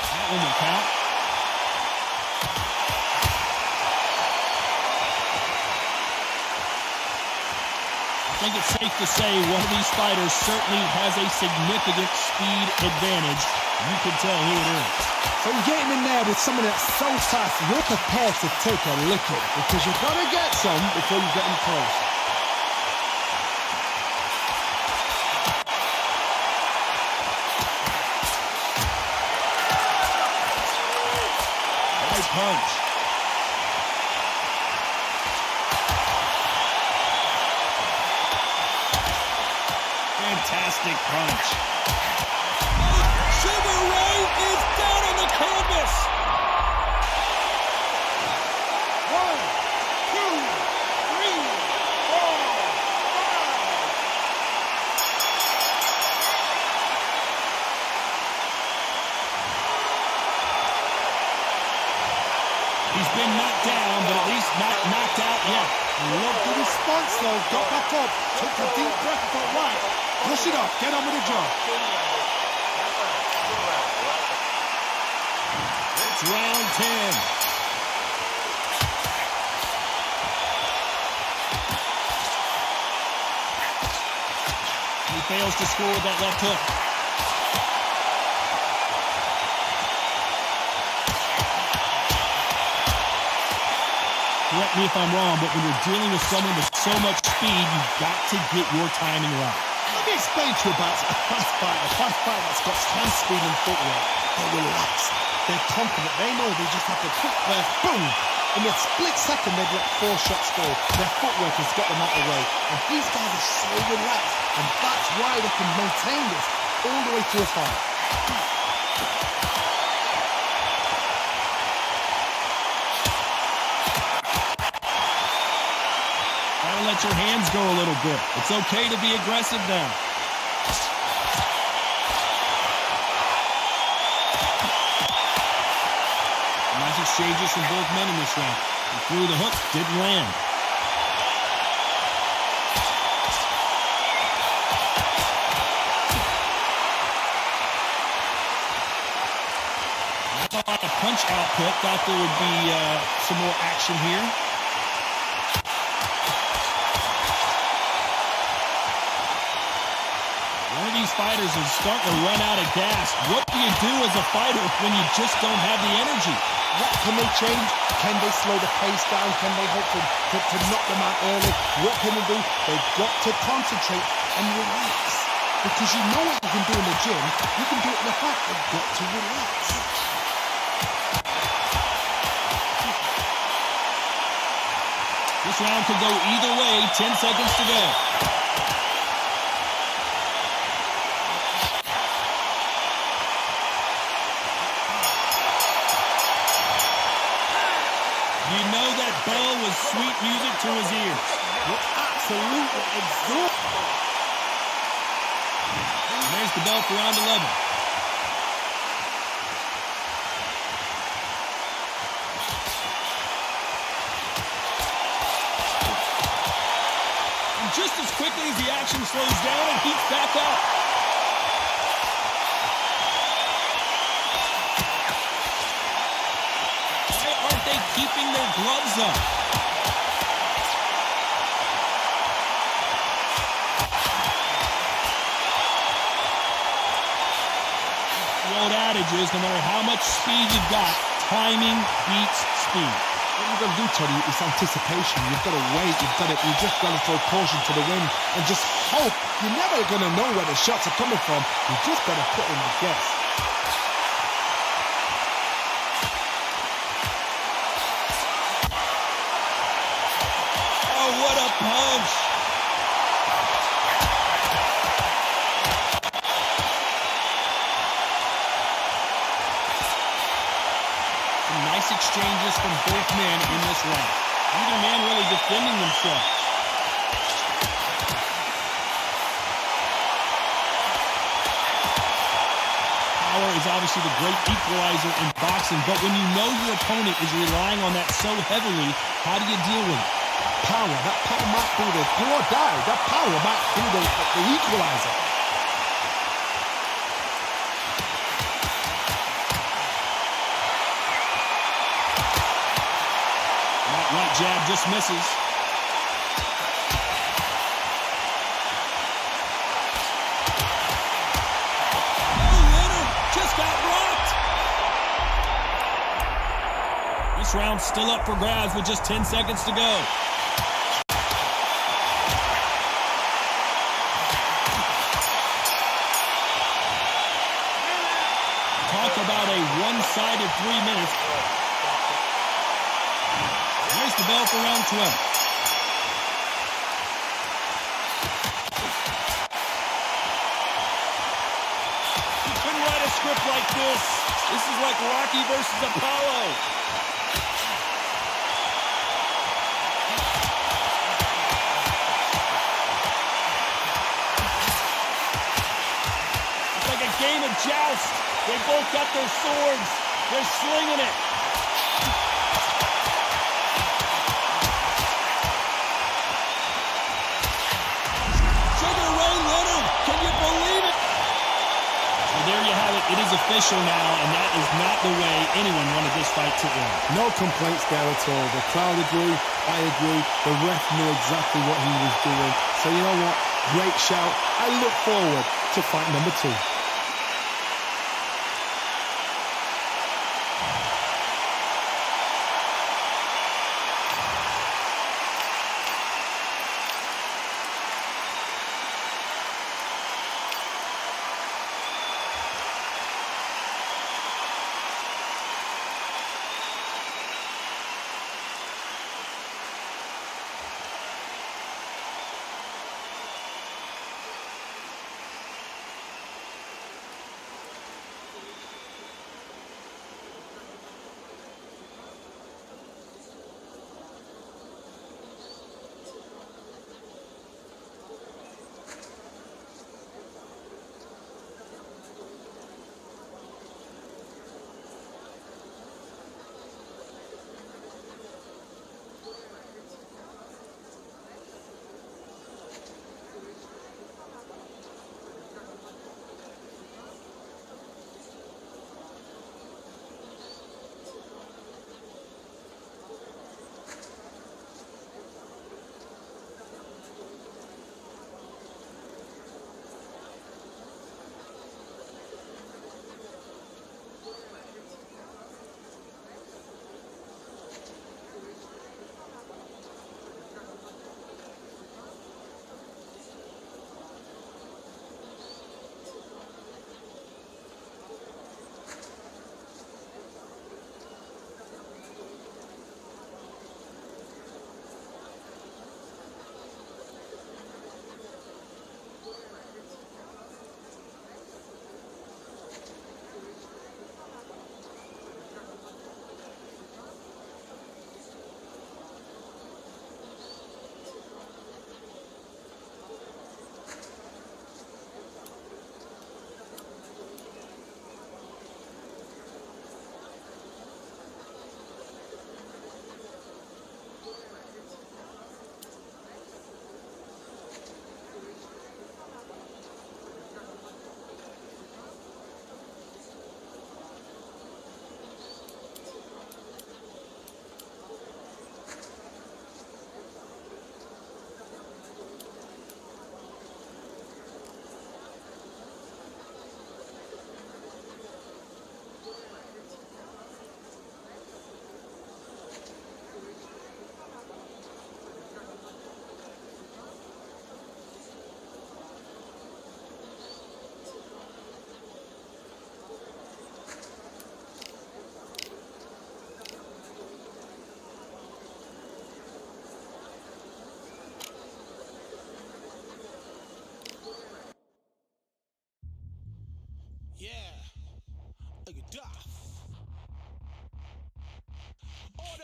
That one will count. I think it's safe to say one of these fighters certainly has a significant speed advantage. You can tell who it is. So you're getting in there with someone that's so fast, you're prepared to take a licking because you've got to get some before you get them close. Nice punch. Fantastic punch. Sugar Ray is down on the canvas. 1, 2, 3, 4, 5. He's been knocked down, but at least not knocked out yet. Love the response though. Got back up, took a deep breath, thought, right, push it off, get on with the job. It's round 10. He fails to score with that left hook. Correct me if I'm wrong, but when you're dealing with someone with so much speed, you've got to get your timing right. Let me explain to you about a fast fighter that's got hand speed and footwork. They're relaxed, they're confident, they know they just have to quick burst, boom! In a split second, they've let 4 shots go. Their footwork has got them out of the way. And these guys are so relaxed, and that's why they can maintain this all the way to a fight. Let your hands go a little bit. It's okay to be aggressive now. Nice exchanges from both men in this round. He threw the hook, didn't land. Not a lot of punch output. Thought there would be some more action here. One of these fighters is starting to run out of gas. What do you do as a fighter when you just don't have the energy? What can they change? Can they slow the pace down? Can they hope to knock them out early? What can they do? They've got to concentrate and relax. Because you know what you can do in the gym, you can do it in the fight. They've got to relax. This round could go either way. 10 seconds to go. You know that bell was sweet music to his ears. You're absolutely exhausted. And there's the bell for round 11. And just as quickly as the action slows down and heats back up. Why aren't they keeping their gloves up? The old adage is no matter how much speed you've got, timing beats speed. What you've got to do, Tony, is anticipation. You've got to wait. You just got to throw caution to the wind and just hope. You're never going to know where the shots are coming from. You just got to put in the guess. Some nice exchanges from both men in this round. Neither man really defending themselves. Power is obviously the great equalizer in boxing, but when you know your opponent is relying on that so heavily, how do you deal with it? Power. That power might be the do or die. That power might be the equalizer. That right jab just misses. This round's still up for grabs with just 10 seconds to go. Talk about a one-sided 3 minutes. There's the bell for round 12. You couldn't write a script like this. This is like Rocky versus Apollo. Game of joust. They both got their swords. They're slinging it. Sugar Ray Leonard. Can you believe it? So there you have it. It is official now, and that is not the way anyone wanted this fight to end. No complaints there at all. The crowd agree. I agree. The ref knew exactly what he was doing. So you know what? Great shout. I look forward to fight number 2.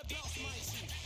the belt's mighty.